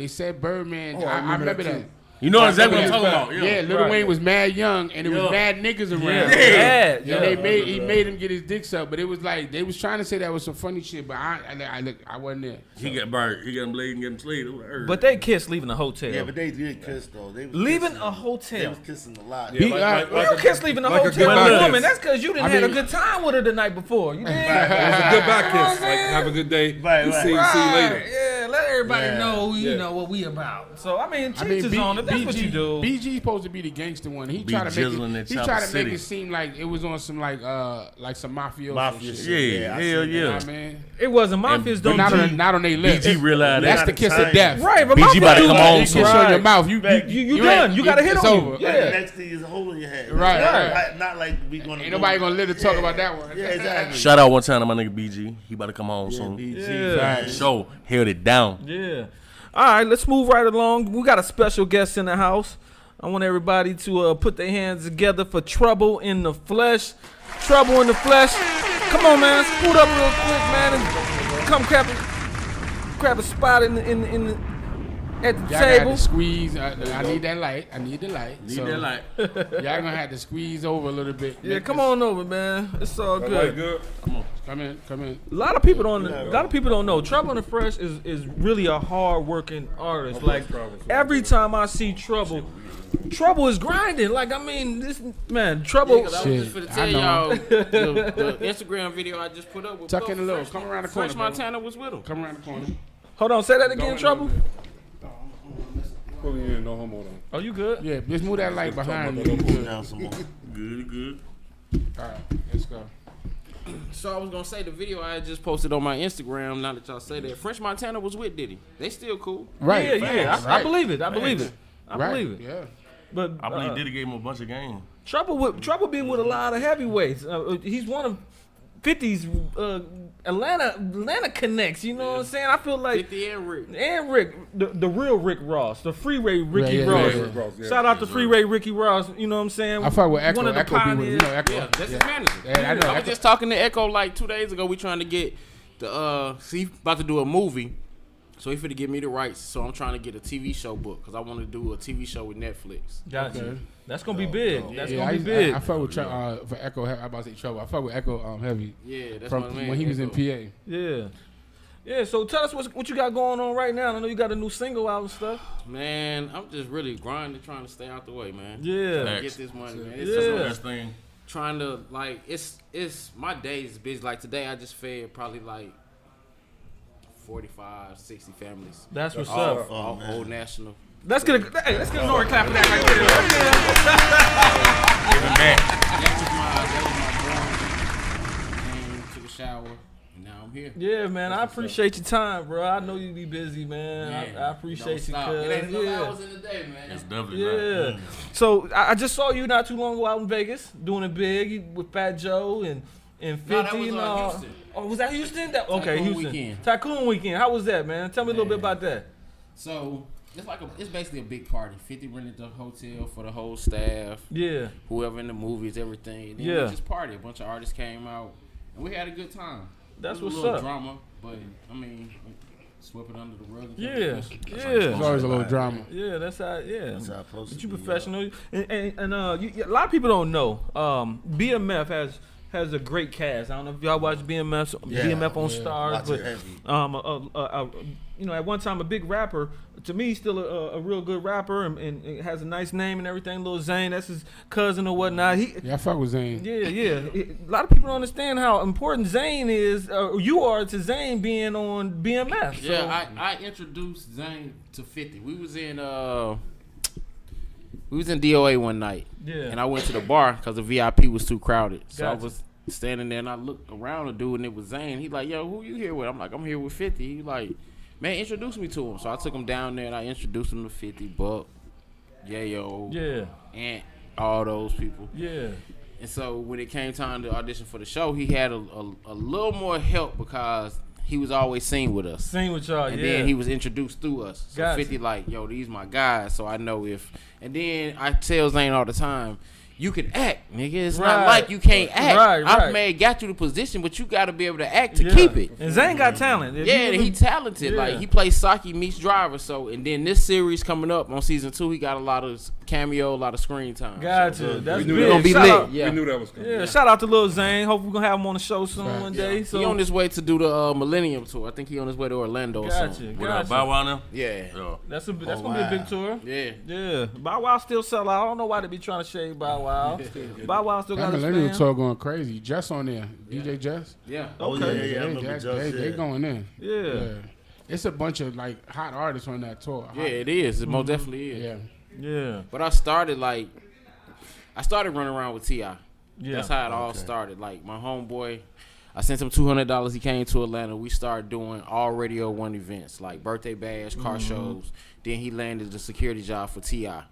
said Birdman. Oh, I remember that. You know exactly what I'm talking about. Yeah, Lil Right. Wayne was mad young and it was Yeah. mad niggas around. yeah. And he made him get his dick sucked, but it was like they was trying to say that was some funny shit, but I wasn't there. He got burned. He got him laid and get him slayed. But they kissed leaving the hotel. Yeah, but they did kiss though. They was Leaving kissing. a hotel. They was kissing a lot. Yeah, You kiss leaving the like a hotel good with a back woman. kiss. That's because you didn't had a good time with her the night before. You did. It was a good back kiss. Like, have a good day. Right. See you later. Yeah, let everybody Yeah. know you Yeah. know what we about. So I mean, teachers on it. That's what you do. BG supposed to be the gangster one. He Be tried to jizzling make in it. He Chopper tried to make City. it seem like it was on some like some mafioso Mafia shit. shit. Yeah, I hell seen You know yeah. what I mean? It wasn't mafias But don't not on their lips. BG realized That's that. the kiss of time. death. right, but BG about to mafias come do- home You soon. kiss on your mouth. You You done. You got a hit it's on over. you. Like, Yeah. next thing is a hole in your head. Right, Not, right. not like we gonna. Ain't nobody gonna live to talk about that one. Yeah, exactly. Shout out one time to my nigga BG. He about to come home soon. Yeah. Show held it down. Yeah. All right, let's move right along. We got a special guest in the house. I want everybody to put their hands together for Trouble in the Flesh. Trouble in the Flesh. Come on, man. Scoot up real quick, man, and come grab a spot at the Y'all table. got to squeeze. I need that light. I need the light. Need So that light. y'all gonna have to squeeze over a little bit. Yeah, Make come this- on over, man. It's all Like, good. good. Come in. A lot of people don't know. Trouble in the Fresh is really a hard working artist. Like every time I see Trouble is grinding. Like I mean, this man, Trouble. Cause I Shit, was just finna I tell know. y'all the Instagram video I just put up with Tuck in a little. Come around the corner, Fresh bro. Montana was with him. Come around the corner. Hold on, say that Go again, in Trouble. Pulling in, no homo though. Oh, you good? Yeah, just move that light behind about you. that. Good. Down some more. Good. All right, let's go. So I was gonna say the video I had just posted on my Instagram. Now that y'all say that, French Montana was with Diddy. They still cool. Right. Yeah. I Right. believe it. I believe it. I Right. believe it. Yeah. But I believe Diddy gave him a bunch of game. Trouble being with a lot of heavyweights. He's one of 50's Atlanta connects. You know what I'm saying? I feel like 50 and Rick. and Rick, the real Rick Ross, the Freeway Ricky Yeah, Ross. yeah. Shout out to Freeway Ricky Ross. You know what I'm saying? I fuck with Echo. One of the Echo be with him. You know Echo. Yeah, that's his manager. Yeah, I know. I was Echo. just talking to Echo like 2 days ago. We trying to get the he about to do a movie, so he finna give me the rights. So I'm trying to get a TV show book because I want to do a TV show with Netflix. Gotcha. Okay. That's gonna be big. That's Yeah, gonna be big. I fuck with for Echo. I about to say Trouble. I fuck with Echo heavy Yeah, that's from my man. when he was in Echo. PA. Yeah. Yeah, so tell us what you got going on right now. I know you got a new single out and stuff. Man, I'm just really grinding, trying to stay out the way, man. Yeah. Trying to get this money, man. It's Yeah. just Best thing. trying to like it's my days is busy. Like today, I just fed probably like 45, 60 families. That's what's All, up. all Old National. Let's get a Nori clap for that right there. That was my came, took a shower, and now I'm here. Yeah, man, I appreciate your time, bro. I know you be busy, man. I appreciate you, Don't stop. It ain't cuz. no Yeah. hours in the day, man. It's definitely Yeah. right. So I just saw you not too long ago out in Vegas doing it big with Fat Joe and 50. No, that was, and Houston. Oh, was that Houston? Okay, Tycoon Houston. weekend. Tycoon weekend. How was that, man? Tell me a little bit Man. about that. So it's basically a big party. 50 rented the hotel for the whole staff, Yeah. whoever in the movies, everything. And then Yeah. we just party. A bunch of artists came out, and we had a good time. That's It was what's a little up. drama, but I mean, sweep it under the rug. and Yeah. push it. Yeah. There's always a little drama. Yeah, that's how. Yeah, That's how it's supposed but to you be, professional, and a lot of people don't know. BMF has has a great cast. I don't know if y'all watch BMF on Stars, but at one time a big rapper. To me, still a real good rapper and has a nice name and everything. Lil Zane, that's his cousin or whatnot. I fuck with Zane. Yeah. A lot of people don't understand how important Zane is. You are to Zane being on BMF. So. Yeah, I introduced Zane to 50. We was in DOA one night. Yeah. And I went to the bar because the VIP was too crowded. So Gotcha. I was standing there and I looked around the dude and it was Zane. He like, yo, who you here with? I'm like, I'm here with 50. He like, man, introduce me to him. So I took him down there and I introduced him to 50, Buck, Yayo, and all those people. Yeah. And so when it came time to audition for the show, he had a little more help because he was always seen with us. Seen with y'all, and then he was introduced through us. So Gotcha. 50 like, yo, these my guys. So I know if. And then I tell Zane all the time, you can act, nigga. It's not like you can't act. I may have got you the position, but you got to be able to act to keep it. And Zane got talent. He talented. Yeah. Like he plays Saki meets Driver. So and then this series coming up on season 2, he got a lot of cameo, a lot of screen time. Gotcha. So, that's we knew big. that was be coming. lit. Yeah. We knew that was coming. Yeah, shout out to Lil Zane. Hope we're gonna have him on the show soon one day. So he on his way to do the Millennium tour. I think he on his way to Orlando or Gotcha. something. With Bow Wow now? Yeah. That's gonna be a big tour. Yeah. Bow Wow still sell out. I don't know why they be trying to shade Bow Wow. Bow Wow still got That his Millennium fans. tour going crazy. Jess on there. DJ Jess. Yeah. Okay. Yeah, I remember They going in. Yeah. It's a bunch of like hot artists on that tour. Yeah, it is. It most definitely is. Yeah. Yeah. But I started running around with T.I. Yeah. That's how it all started. Like my homeboy, I sent him $200. He came to Atlanta. We started doing all Radio 1 events like birthday bash, car shows. Then he landed the security job for T.I.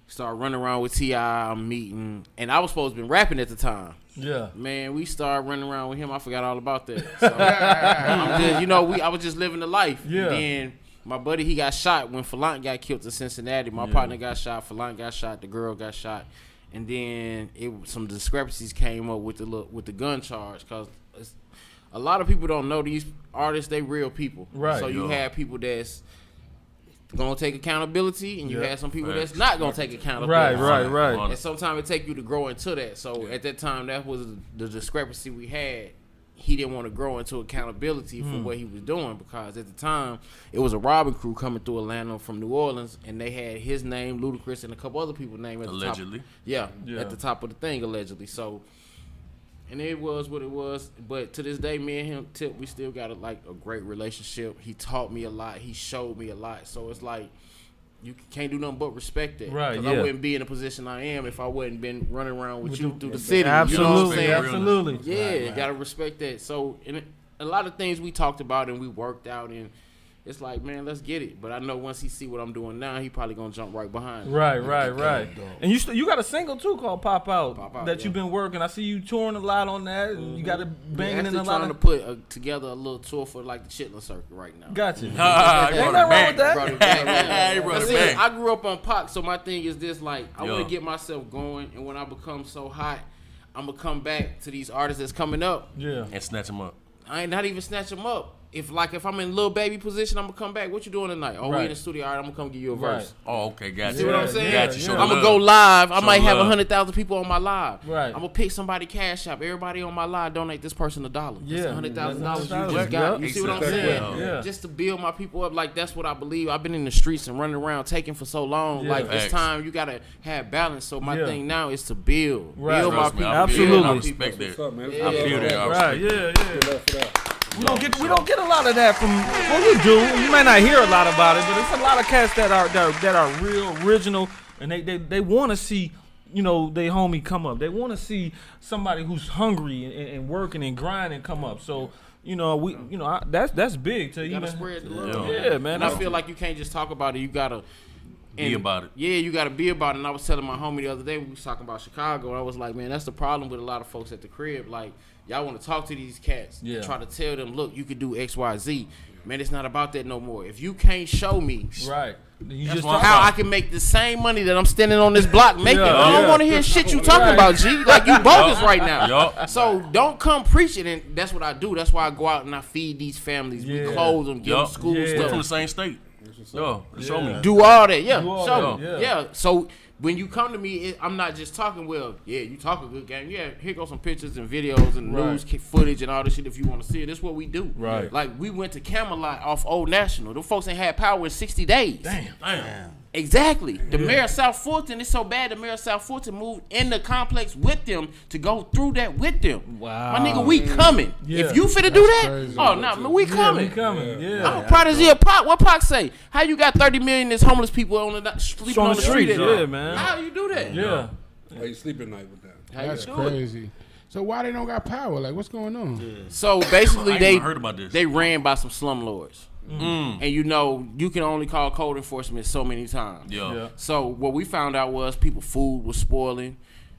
Started running around with T.I. I'm meeting, and I was supposed to be rapping at the time. Yeah. Man, we started running around with him. I forgot all about that. So, I'm just, I was just living the life. Yeah. And then my buddy, he got shot when Falant got killed in Cincinnati. My partner got shot. Falant got shot. The girl got shot. And then some discrepancies came up with the gun charge because a lot of people don't know these artists. They real people. Right. So you have people that's gonna take accountability, and you have some people that's not gonna take accountability. Right. And sometimes it take you to grow into that. So at that time, that was the discrepancy we had. He didn't want to grow into accountability for what he was doing because at the time it was a robbing crew coming through Atlanta from New Orleans, and they had his name, Ludacris, and a couple other people's name at the top. Allegedly. Yeah, at the top of the thing, allegedly. So, and it was what it was. But to this day, me and him, Tip, we still got a great relationship. He taught me a lot. He showed me a lot. So it's like you can't do nothing but respect that. Right, Because I wouldn't be in the position I am if I wouldn't been running around with you through the city. Absolutely, you know what I'm saying? absolutely. Yeah, gotta respect that. So, and a lot of things we talked about and we worked out, and it's like, man, let's get it. But I know once he see what I'm doing now, he probably gonna jump right behind me. Right. And you got a single too called Pop Out that yeah. you've been working. I see you touring a lot on that, and you got it banging in a lot. Trying to put together a little tour for like the Chitlin circuit right now. Gotcha. Ain't Ain't nothing wrong with that. Brought it back, yeah. He brought it See, back. I grew up on Pac, so my thing is this: like, I want Yo. to get myself going, and when I become so hot, I'm gonna come back to these artists that's coming up. Yeah. And snatch him up. I ain't not even snatch them up. If I'm in little baby position, I'm gonna come back. What you doing tonight? Oh, we in the studio. All right, I'm gonna come give you a verse. Oh, okay, gotcha. See what I'm saying? Gotcha. Show I'm the gonna go love. live. I Show might have love. 100,000 people on my live. Right. I'm gonna pick somebody cash app. Everybody on my live donate this person $1. Yeah. That's $100,000 you $100,000. just got. You Yep. see what I'm Exactly. saying? Yeah. Just to build my people up. Like that's what I believe. I've been in the streets and running around taking for so long. Yeah. Like it's Facts. time you gotta have balance. So my Yeah. thing now is to build. Right. Build my Trust me, people. I Absolutely. feel it. I respect What's that. up, man? Yeah. I feel that. I Right. respect Yeah. We don't get a lot of that from. Well, we do. You might not hear a lot about it, but it's a lot of cats that are real original, and they want to see, they homie come up. They want to see somebody who's hungry and working and grinding come up. So that's big to You gotta even. spread the love. Yeah, man. And I feel like you can't just talk about it. You gotta Be about it. Yeah, you gotta be about it. And I was telling my homie the other day, we was talking about Chicago, and I was like, man, that's the problem with a lot of folks at the crib. Like, y'all want to talk to these cats Yeah. and try to tell them, look, you could do X, Y, Z. Man, it's not about that no more. If you can't show me Right. You That's just why how I can make the same money that I'm standing on this block making, Yeah, I don't yeah. want to hear shit you talking Right. about, G. Like, you bogus right now. Yup. So don't come preaching, and that's what I do. That's why I go out and I feed these families. Yeah. We clothe them, give them Yup. school Yeah. We're stuff. from the same state. Yo, show me. Do all that, yeah. Do all Show that, me. yeah. Yeah. So when you come to me, I'm not just talking, well, yeah, you talk a good game. Yeah, here goes some pictures and videos and news footage and all this shit if you want to see it. This is what we do. Right. Like, we went to Camelot off Old National. Them folks ain't had power in 60 days. Damn. Exactly. The mayor of South Fulton, it's so bad the mayor of South Fulton moved in the complex with them to go through that with them. Wow. My nigga, we coming. Yeah. If you finna do that, crazy. oh, nah, man, we coming. We coming. Yeah. I'm a prodigy of Pac. What Pac say? How you got 30 million as homeless people sleeping on the street? Yeah, man. How you do that? Yeah. How you sleep at night with that? How That's you do it? crazy. So why they don't got power? Like, what's going on? Yeah. So basically, I ain't they even heard about this. they ran by some slumlords, and you know you can only call code enforcement so many times. Yeah. So what we found out was people food was spoiling,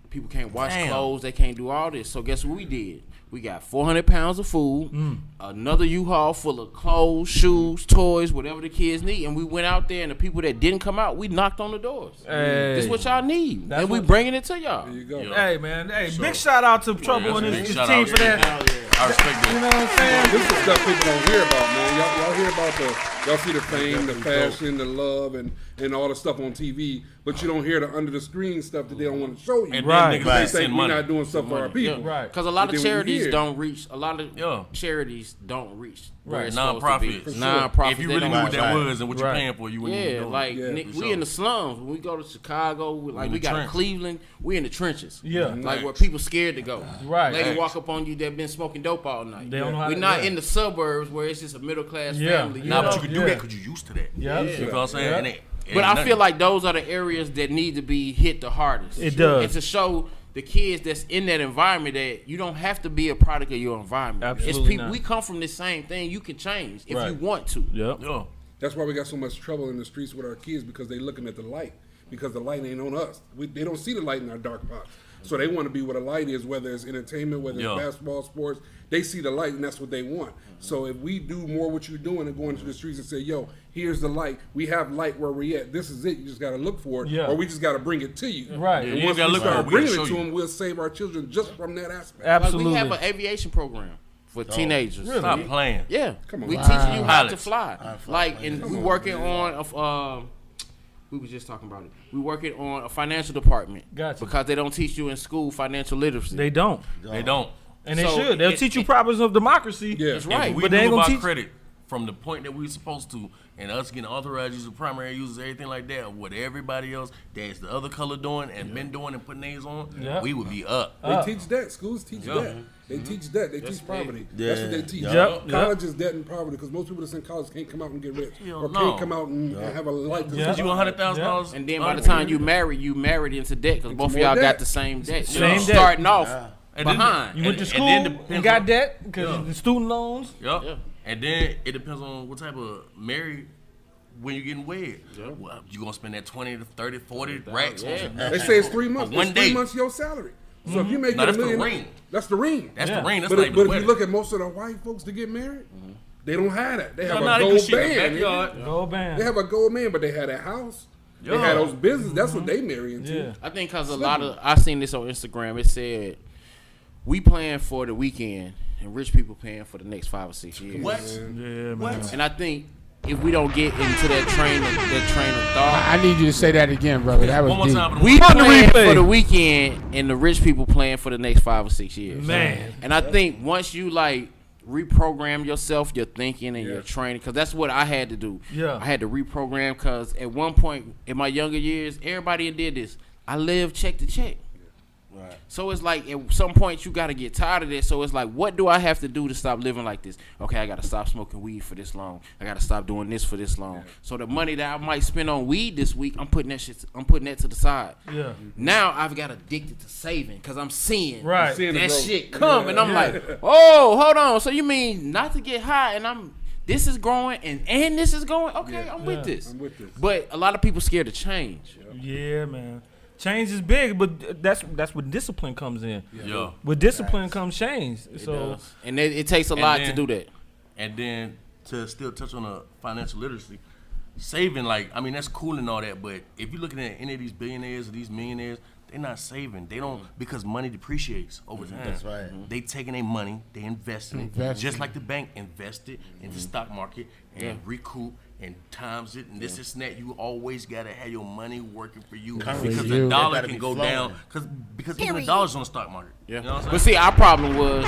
people can't wash Damn. clothes, they can't do all this. So guess what we did? We got 400 pounds of food, another U-Haul full of clothes, shoes, toys, whatever the kids need, and we went out there. And the people that didn't come out, we knocked on the doors. Hey. This is what y'all need, That's and we what- bringing it to y'all. There you go. Hey, man. Hey, big shout out to Trouble and that's his a big team shout for out. that. I respect You know that. what I'm saying? This is stuff people don't hear about, man. Y'all hear about y'all see the fame, the fashion, the love, and all the stuff on TV, but you don't hear the under the screen stuff that they don't want to show you. And Right. then niggas They ain't think send we're money. not doing stuff for our people. Yeah. Right. Because a lot But of then when you charities hear- don't reach. A lot of Yeah. charities don't reach. where Right. it's supposed to be. Non-profits. Non-profits. If you they really don't knew what reach. that Right. was and what you're Right. paying for, you wouldn't even Yeah, know. like Yeah, Nick, for we sure. in the slums. When we go to Chicago, like in we the got trench. Cleveland, we in the trenches. Yeah. Like where people scared to go. Right. Lady Facts. walk up on you that been smoking dope all night. They don't know how We're to- not yeah. in the suburbs where it's just a middle class Yeah. family. Yeah. Nah, but know? you can do Yeah. that because you're used to that. Yeah. You feel what I'm saying? Yeah. And it But ain't I nothing. feel like those are the areas that need to be hit the hardest. It does. And to show the kids that's in that environment that you don't have to be a product of your environment. Absolutely It's people. not. We come from the same thing. You can change if Right. you want to. Yep. Yeah. That's why we got so much trouble in the streets with our kids, because they looking at the light, because the light ain't on us. They don't see the light in our dark spots. So they want to be where the light is, whether it's entertainment, whether Yeah. it's basketball, sports. They see the light, and that's what they want. So if we do more what you're doing and go into the streets and say, yo, here's the light. We have light where we at. This is it. You just got to look for it, Yeah. or we just got to bring it to you. Right. And Yeah, you once gotta we look for start it, we bringing gotta it show to you. them, we'll save our children just from that aspect. Absolutely. Like we have an aviation program for teenagers. really? Stop playing. Yeah, Come on. we Wow. teaching you how to Pilots. fly. Like, and we working on we was just talking about it. We working on a financial department. Gotcha. Because they don't teach you in school financial literacy. They don't. They don't. And they So should. They'll it- teach you it- problems of democracy. Yeah. That's right. If we But they ain't knew gonna about teach- credit from the point that we were supposed to, and us getting authorized users, primary users, everything like that, what everybody else that's the other color doing and been doing and putting names on, Yeah. we would be up. They teach that. Schools teach Yeah. that. They teach that. They teach poverty. That's what they teach. Yep. College is debt and poverty, because most people that's in college can't come out and get rich, Hell or no. can't come out and have a life. Yeah. Cause you $100,000. And then by the time you married into debt because both of more y'all got debt. the same debt. Same You debt. starting off And then- behind. You went to and school then and, depends got on- debt because Yeah. the student loans. Yep. Yeah. And then it depends on what type of married when you getting wed. Well, you gonna spend that 20 to 30, 40 racks on Yeah. some- They say it's 3 months. One It's 3 day. months of your salary. So if you make No, it that's $1 the million, ring. that's the ring. That's Yeah. the ring. That's But, not if, even but the if wedding. you look at most of the white folks to get married, they don't have that. They have Nah, a they do gold shit in the band. backyard. Go band. They have a gold man, but they had a house. They Yeah. had those business. That's what they marry into. Yeah. I think because a lot of I seen this on Instagram. It said we playing for the weekend and rich people paying for the next 5 or 6 years. What? Yeah, man. What? And I think if we don't get into that train of thought, I need you to say that again, brother. That was One more deep. time for the we Put the playing replay. for the weekend and the rich people playing for the next 5 or 6 years. Man. And I think once you like reprogram yourself, your thinking and your training, because that's what I had to do. Yeah. I had to reprogram because at one point in my younger years, everybody did this. I lived check to check. Right. So it's like at some point you got to get tired of this. So it's like, what do I have to do to stop living like this? Okay, I got to stop smoking weed for this long. I got to stop doing this for this long. So the money that I might spend on weed this week, I'm putting that to the side. Yeah. Now I've got addicted to saving because I'm seeing Right. Seeing the that growth. shit come, and I'm like, oh, hold on. So you mean not to get high, and this is growing and this is going? Okay, I'm with this. I'm with this. But a lot of people scared to change. Yeah, man. Change is big, but that's when discipline comes in. Yeah. With discipline comes change. So And it takes a And lot then- to do that. And then to still touch on the financial literacy, saving, like, I mean, that's cool and all that, but if you're looking at any of these billionaires or these millionaires, they're not saving. They don't, because money depreciates over time. That's right. They taking their money, they investing it, Investing. just like the bank invested in the stock market and recoup and times it and this and that. You always gotta have your money working for you Currency. because You the dollar gotta can be go flowing. down because even the dollar's on the stock market. Yeah. You know what I'm But saying? see, our problem was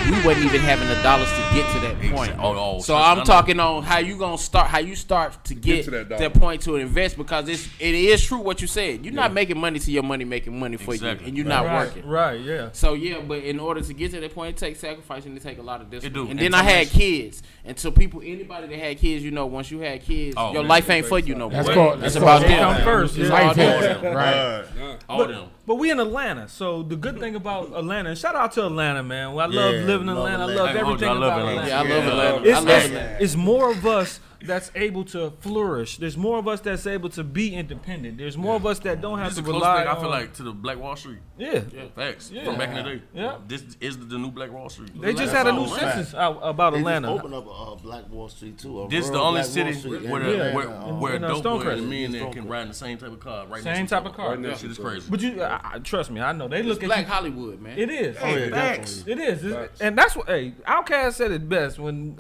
we wasn't even having the dollars to get to that point. Oh, So I'm talking on how you start to get to that that, dollar. point to invest, because it is true what you said. You're not making money till your money making money for Exactly. you, and you're not Right, working. right, yeah. So yeah, but in order to get to that point, it takes sacrifice and it takes a lot of discipline. do. And And then I had determination. kids, and so anybody that had kids, once you had kids, Oh, your man. life ain't for you no more. That's called. It's That's about called They come them. first. It's Yeah. all life them. hits. Right. All them. But we in Atlanta, so the good thing about Atlanta, and shout out to Atlanta, man. I love Yeah, living in love Atlanta. I Atlanta. love I ain't gonna everything hold you, I love about Atlanta. Atlanta. Yeah, I love Atlanta. It's, I love it's, Atlanta. it's more of us that's able to flourish. There's more of us that's able to be independent. There's more of us that don't have This to is the close rely thing I on. feel like to the Black Wall Street. Yeah. Facts. Yeah. From back in the day. Yeah. This is the new Black Wall Street. They just had a new Atlanta. census out about They just Atlanta. opened up a Black Wall Street too. This is the rural only Black Wall city Street where, in the, Atlanta. where in, a dope boy Stonecrest. and me and them can ride in the same type of car. Right Same next to type each of other. car. Right next Shit is to each other. crazy. But trust me, I know they look It's at Black you. Hollywood, man. It is. Oh, yeah, Facts. definitely. It is, and that's what. Hey, Outkast said it best when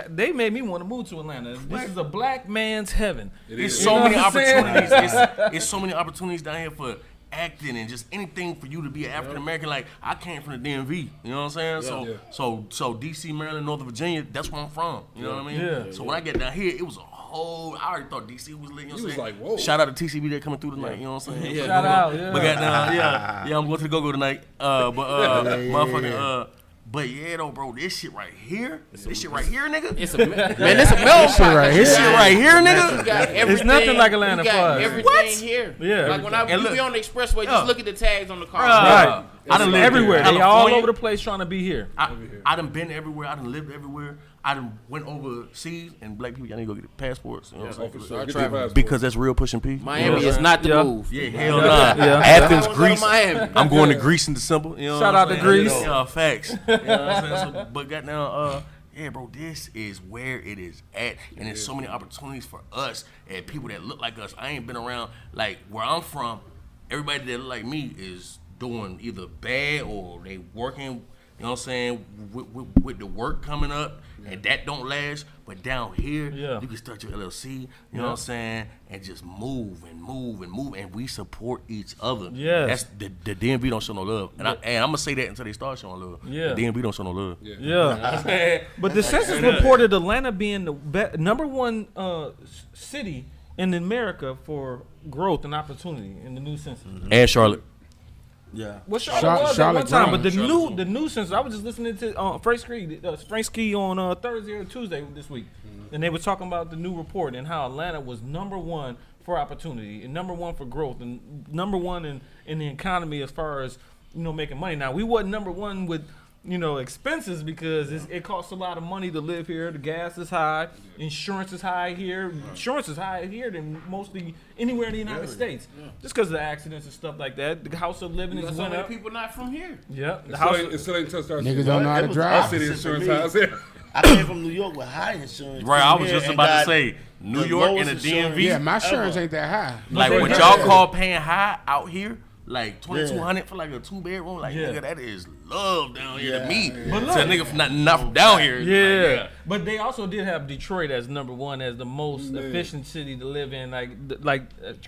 they made me want to move to Atlanta. This is a black man's heaven. There's is. so You know many what I'm saying? opportunities. It's so many opportunities down here for acting and just anything for you to be an African American. Like I came from the DMV, you know what I'm saying? Yeah. So DC, Maryland, Northern Virginia, that's where I'm from. You know what I mean? Yeah. So when I get down here, it was a whole. I already thought DC was lit. You know what I'm was saying? like, whoa. Shout out to TCB that coming through tonight. You know what I'm saying? Yeah. Shout out, yeah. But goddamn, yeah, I'm going to the go-go tonight. Motherfucker. But yeah, though, bro, this shit right here, nigga. It's a man. It's a melting pot right here. This shit right here, You nigga. got everything. nothing like Atlanta You got for us. everything here. Yeah, Like when I And you be look- on the expressway, Yeah. just look at the tags on the car. Right. I done lived Everywhere. in They all California. over the place trying to be here. I done been everywhere. I done lived everywhere. I done went overseas, and black people, y'all need to go get passports. You know what I'm saying? Get travel. your passport. Because that's real pushing P. Miami Yeah. is not the Yeah. move. Yeah, hell Yeah. nah. Yeah. Athens, I wanna go to Greece. Miami. I'm going to Greece in December. You know Shout what out I'm to saying? Greece. Yeah, facts. You know what I'm saying? So, but goddamn, yeah, bro, this is where it is at, and there's so many opportunities for us and people that look like us. I ain't been around like where I'm from. Everybody that look like me is doing either bad or they working. You know what I'm saying? With the work coming up, and that don't last. But down here, Yeah. you can start your LLC. You know what I'm saying? And just move and move and move, and we support each other. Yes. That's the DMV don't show no love, and I'm gonna say that until they start showing love. Yeah. The DMV don't show no love. Yeah. But the census reported Atlanta being the number one city in America for growth and opportunity in the new census. And Charlotte. Yeah. Well, Charlotte was at Charlotte one time, grown. but the new census. I was just listening to Frank Ski on Thursday or Tuesday this week, and they were talking about the new report and how Atlanta was number one for opportunity and number one for growth and number one in the economy as far as making money. Now we wasn't number one with expenses because it costs a lot of money to live here. The gas is high, insurance is high here. Insurance is higher here than mostly anywhere in the United States. Just because of the accidents and stuff like that. The cost of living You got is so went many up. people not from here. Yeah, the It house. still ain't touched our Niggas city. don't know how to It was drive. Our city opposite for insurance me. house. I came from New York with high insurance. Right, I was Here just and about to got say New the York and the lowest insurance. DMV. Yeah, my insurance ain't that high. Like they what got- y'all call paying high out here, like Yeah. $2,200 for like a 2-bedroom. Like Yeah. nigga, that is love down here to Yeah. me. But To look- a nigga from not from down here. Yeah. Like, But they also did have Detroit as number one as the most efficient city to live in,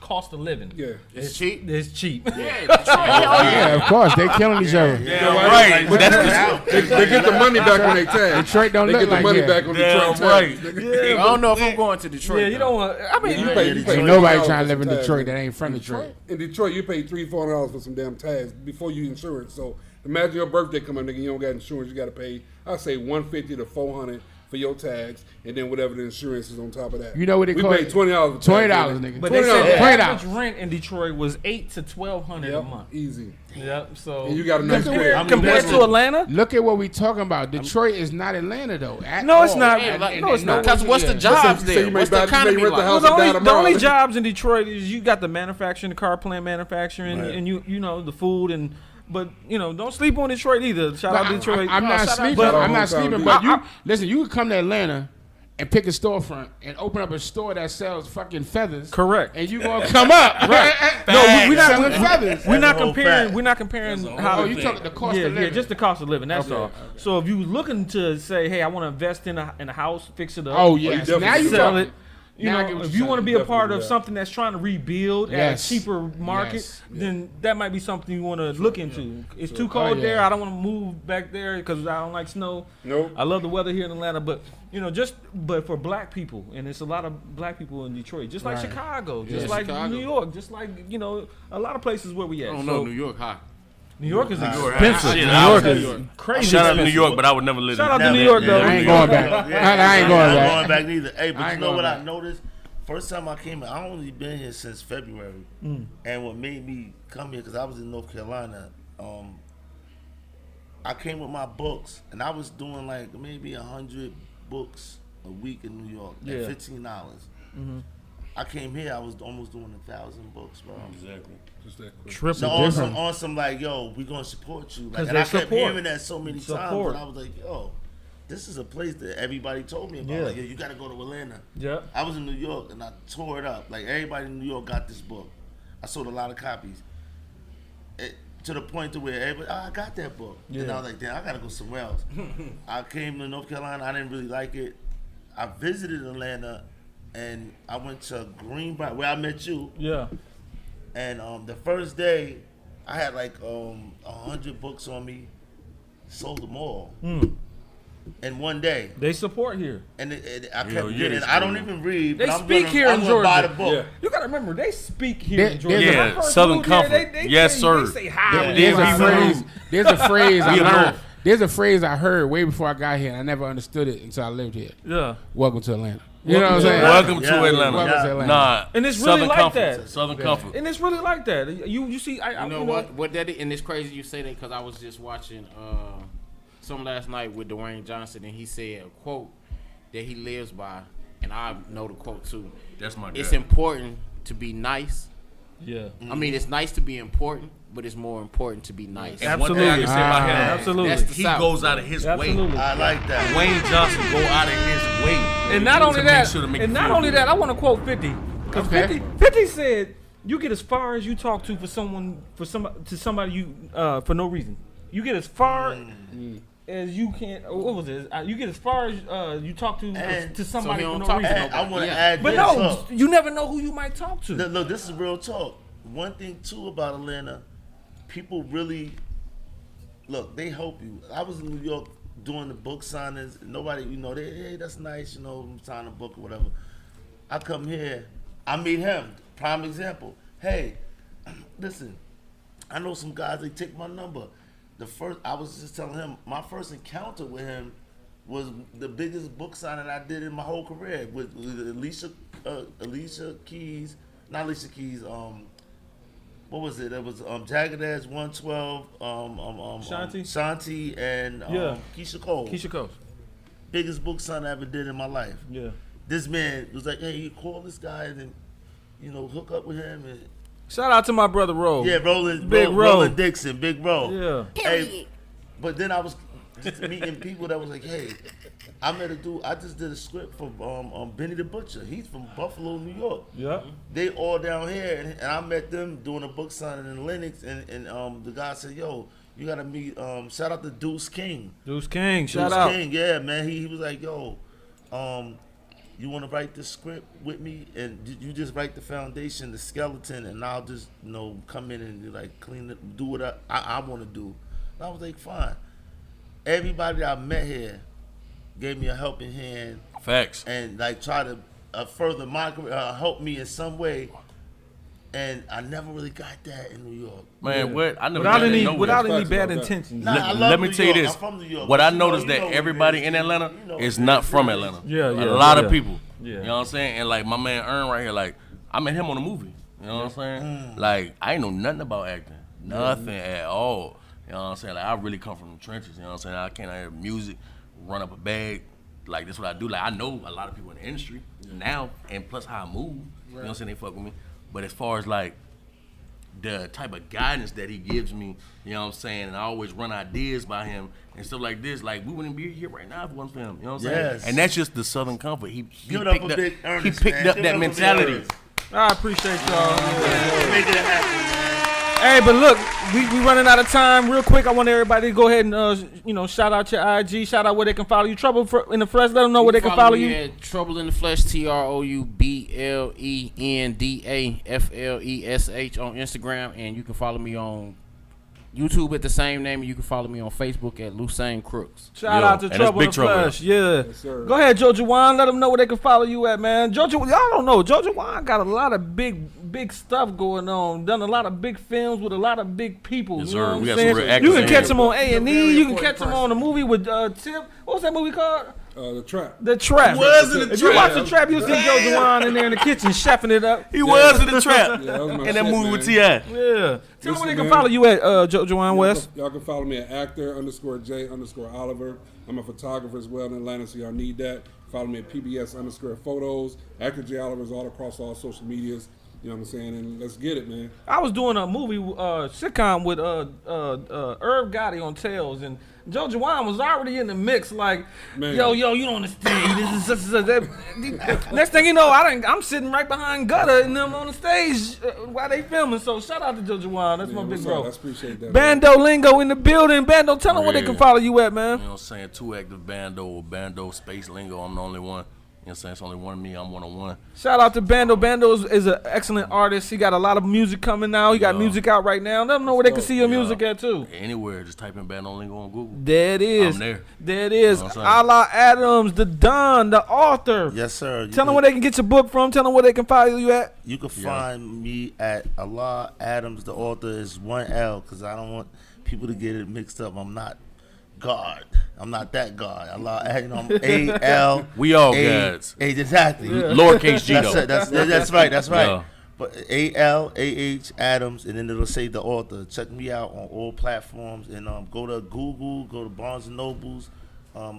cost of living. Yeah. It's cheap. It's cheap. Yeah, Detroit. Hell yeah. Yeah, of course. They killing each other. Yeah, right. But That's they get the money back on their tax. Detroit don't They look get the like money that. back on Damn Detroit right. tax. I don't know if I'm going to Detroit. Yeah, you don't want. I mean, You pay Ain't $300 nobody for trying to live in some tags. Detroit that ain't from Detroit. In Detroit, you pay $300-$400 for some damn tags before you insurance. So imagine your birthday coming, nigga. You don't got insurance. You got to pay. I say $150 to $400 for your tags, and then whatever the insurance is on top of that. You know what they we call paid it? $20 for $20, tags, nigga. but they said the $20. average rent in Detroit was $800 to $1,200 a Yep, month. easy. Yep. So And you got a nice compared, crib. compared to Atlanta. Look at what we talking about. Detroit is not Atlanta though. At No, it's all. not. Yeah, like, No, it's not. Because what's the Yeah. jobs So there? you may What's the buy- you may economy rent the like? house Well, and die the tomorrow. only jobs in Detroit is you got the manufacturing, the car plant manufacturing, Right. and you know the food but don't sleep on Detroit either. Shout out Detroit. I'm not Shout out- sleeping. but- I'm not Hometown sleeping. D. But you listen. You can come to Atlanta and pick a storefront and open up a store that sells fucking feathers. Correct. And you gonna come up, right? No, we're not. selling feathers. We're not a whole comparing. fact. We're not comparing how. Oh, you talking the cost yeah, of living? yeah, just the cost of living. That's Okay, all. okay. So if you looking to say, hey, I want to invest in a house, fix it up. Oh yes. definitely Now you sell talking. it. You Now I know, get what if you're you want to saying. be a part of Definitely, yeah. something that's trying to rebuild Yes. at a cheaper market, Yes. then that might be something you want to look into. It's too cold yeah. there. I don't want to move back there because I don't like snow. Nope. I love the weather here in Atlanta, but but for black people, and it's a lot of black people in Detroit, just like Right. Chicago, Yeah, just like Chicago. New York, just like a lot of places where we at. I don't So, know New York high. New York is York, expensive. shit, New I York was- is crazy. Shout out to New expensive. York, but I would never live Shout out there. to New York, though. I ain't going back. I ain't going back. going back neither. Hey, but I you ain't know going what I back. noticed? First time I came here, I only been here since February, and what made me come here because I was in North Carolina. I came with my books, and I was doing like maybe 100 books a week in New York Yeah. at $15. I came here, I was almost doing 1,000 books, bro. Exactly. Just that quick. Triple So different. on some like, yo, we gonna support you. Like, 'Cause and I they kept support. hearing that so many times, Support. and I was like, yo, this is a place that everybody told me about. Yeah. Like, yo, you gotta go to Atlanta. Yeah. I was in New York and I tore it up. Like everybody in New York got this book. I sold a lot of copies. To the point to where everybody, I got that book. And Yeah. I was like, damn, I gotta go somewhere else. I came to North Carolina. I didn't really like it. I visited Atlanta, and I went to Greenbrier where I met you. Yeah. And the first day, I had like 100 books on me. Sold them all in one day. They support here. And I kept Hell yeah, getting. it's I don't cool. even read. They but I'm speak gonna, here I'm in gonna buy Georgia. the book. Yeah. You gotta remember, they speak here There- in Georgia. there's When I a- first Southern moved here, Comfort. They Yes, say, sir. They say hi. when There's they a come phrase. through. There's a phrase I We heard. know. There's a phrase I heard way before I got here, and I never understood it until I lived here. Yeah. Welcome to Atlanta. You know what I'm saying? Welcome Yeah. to Atlanta. Welcome to Atlanta. Nah, And it's really Southern like Comfort. that. Southern Comfort. And it's really like that. You see, I You know what that is, and it's crazy you say that because I was just watching some last night with Dwayne Johnson, and he said a quote that he lives by, and I know the quote too. That's my It's guy. important to be nice. Yeah. I mean, it's nice to be important, but it's more important to be nice. And one thing I can say about him, Absolutely. That's the he South. goes out of his way. Absolutely. I like that. Wayne Johnson go out of his way. And not only to make that, sure to make and you not feel only good. that, I want to quote 50. Because Okay. 50 said, "You get as far as you talk to somebody you for no reason. You get as far as you can. What was it? You get as far as you talk to And somebody so he for don't no talk to reason. And I want to Yeah. add But this no, up. you never know who you might talk to. Look, this is real talk. One thing too about Atlanta, people really look. They help you. I was in New York doing the book signings. Nobody, hey, that's nice, sign a book or whatever. I come here, I meet him. Prime example. Hey, listen, I know some guys. They take my number. I was just telling him, my first encounter with him was the biggest book signing I did in my whole career with Alicia Keys. Not Alicia Keys. What was it? It was Jagged Edge 112. Shanti? Shanti and Yeah. Keisha Cole. Keisha Coast. Biggest book sign I ever did in my life. Yeah. This man was like, hey, you call this guy and then, hook up with him and Shout out to my brother Ro. yeah, Roland Dixon, Big Ro. Yeah. Hey, but then I was just meeting people that was like, hey, I met a dude. I just did a script for Benny the Butcher. He's from Buffalo, New York. Yeah. They all down here, and I met them doing a book signing in Lenox, and the guy said, yo, you gotta meet. Shout out to Deuce King. Deuce King. Shout Deuce out. King, yeah, man. He was like, yo, you want to write this script with me, and you just write the foundation, the skeleton, and I'll just come in and like clean it, do what I want to do. And I was like, fine. Everybody I met here gave me a helping hand Facts. and like try to further my career, help me in some way. And I never really got that in New York. Man, what? I never Without got that any nowhere. without any Facts bad about that. intentions. Nah, I Let, love let me New tell you York. this. I'm from New York, What but I you know- noticed you know that what it everybody is. in Atlanta You know is what not it from is. Atlanta. Yeah, a yeah, lot yeah. of people. Yeah. You know what I'm saying? And like my man Earn right here, like I met him on a movie. You know what I'm saying? Like I ain't know nothing about acting. Nothing at all. You know what I'm saying? Like I really come from the trenches. You know what I'm saying? I can't hear music, run up a bag. Like that's what I do. Like I know a lot of people in the industry now, and plus how I move. You know what I'm saying? They fuck with me. But as far as like the type of guidance that he gives me, you know what I'm saying, and I always run ideas by him and stuff like this. Like we wouldn't be here right now if it wasn't for him. You know what I'm saying? Yes. And that's just the Southern Comfort. He Give it up picked for up, Big he Ernest, picked man. up Give it that up for Big mentality. Ernest. I appreciate y'all. Making it happen, man. Hey, but look, we running out of time. Real quick, I want everybody to go ahead and shout out your IG, shout out where they can follow you. Trouble in the Flesh. Let them know where they can follow you. At Trouble in the Flesh, TrouBlendaflesh on Instagram, and you can follow me on YouTube at the same name, and you can follow me on Facebook at Lucene Crooks. Shout out to Trouble in the Flesh. Yeah. Yes, go ahead, Jojo Juan. Let them know where they can follow you at, man. Jojo, y'all don't know. Jojo Juan got a lot of big stuff going on. Done a lot of big films with a lot of big people. Yes, you know sir. what We I'm got some real saying? actors You can in catch here. him on A&E. You can catch him on a movie with Tip. What was that movie called? The Trap. The Trap. Was in the If you Trap. watch The Trap, you'll see Jojo Juan in there in the kitchen chefing it up. He was in the trap. Yeah, that was my in that shit, movie man. with T.I. Yeah. Tell them Listen, where they can man. follow you at, Jojo Juan West. Y'all can follow me at actor_J_Oliver. I'm a photographer as well in Atlanta, so y'all need that. Follow me at PBS_photos. Actor J Oliver is all across all social medias. You know what I'm saying? And let's get it, man. I was doing a movie sitcom with Irv Gotti on Tales, and Jojo Juan was already in the mix. Like, Man. yo, you don't understand. This is that. Next thing you know, I'm sitting right behind Gutter and them on the stage while they filming. So shout out to Jojo Juan. That's my big what's bro. up? I appreciate that. Bando Lingo in the building. Bando, tell them where they can follow you at, man. You know what I'm saying? 2 active Bando or Bando Space Lingo. I'm the only one. You know what I'm saying? It's only one of me. I'm one-on-one. Shout out to Bando. Bando is an excellent artist. He got a lot of music coming out. He got music out right now. Let them know where they can see your music at, too. Anywhere. Just type in Bando Lingo on Google. There it is. I'm there. There it is. You know what I'm saying? Allah Adams, the Don, the author. Yes, sir. Tell them where they can get your book from. Tell them where they can follow you at. You can find me at Allah Adams. The author is 1L because I don't want people to get it mixed up. I'm not God. I'm not that God. Allah, I'm A-L. We all gods. Exactly. Lowercase G, though. That's right. That's right. Yeah. But A-L-A-H Adams, and then it'll say the author. Check me out on all platforms, and go to Google, go to Barnes and Nobles.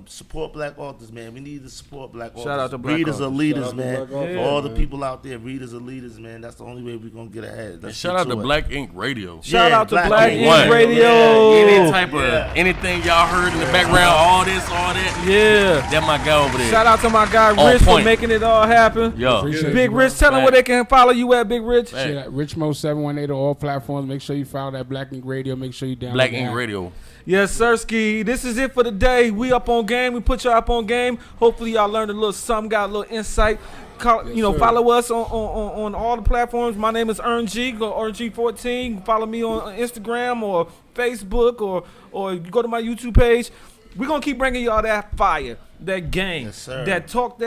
Support black authors, man. We need to support black authors. Shout out to black readers are authors. leaders, Shout out to man. black authors, For all the man. people out there, readers are leaders, man. That's the only way we're gonna get ahead. And Let's shout get out to it. Black Ink Radio. Shout out to Black Ink Ink Radio. Any type of anything y'all heard in the background, all this, all that. Yeah. That my guy over there. Shout out to my guy On Rich for point. making it all happen. Yo. Appreciate Big you, Rich, tell them where they can follow you at, Big Rich. Hey. Shit at Richmo718 on all platforms. Make sure you follow that Black Ink Radio. Make sure you download Black the Ink app. Radio. Yes, Sirski. This is it for the day. We up on game. We put y'all up on game. Hopefully y'all learned a little something, got a little insight. Sir. Follow us on all the platforms. My name is Earn G. Go Earn G14. Follow me on Instagram or Facebook or go to my YouTube page. We're going to keep bringing y'all that fire, that game, Yes, sir. that talk,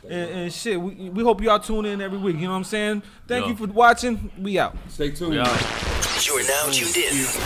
and shit. We hope y'all tune in every week. You know what I'm saying? Thank Yeah. you for watching. We out. Stay tuned. Yeah. You're now tuned in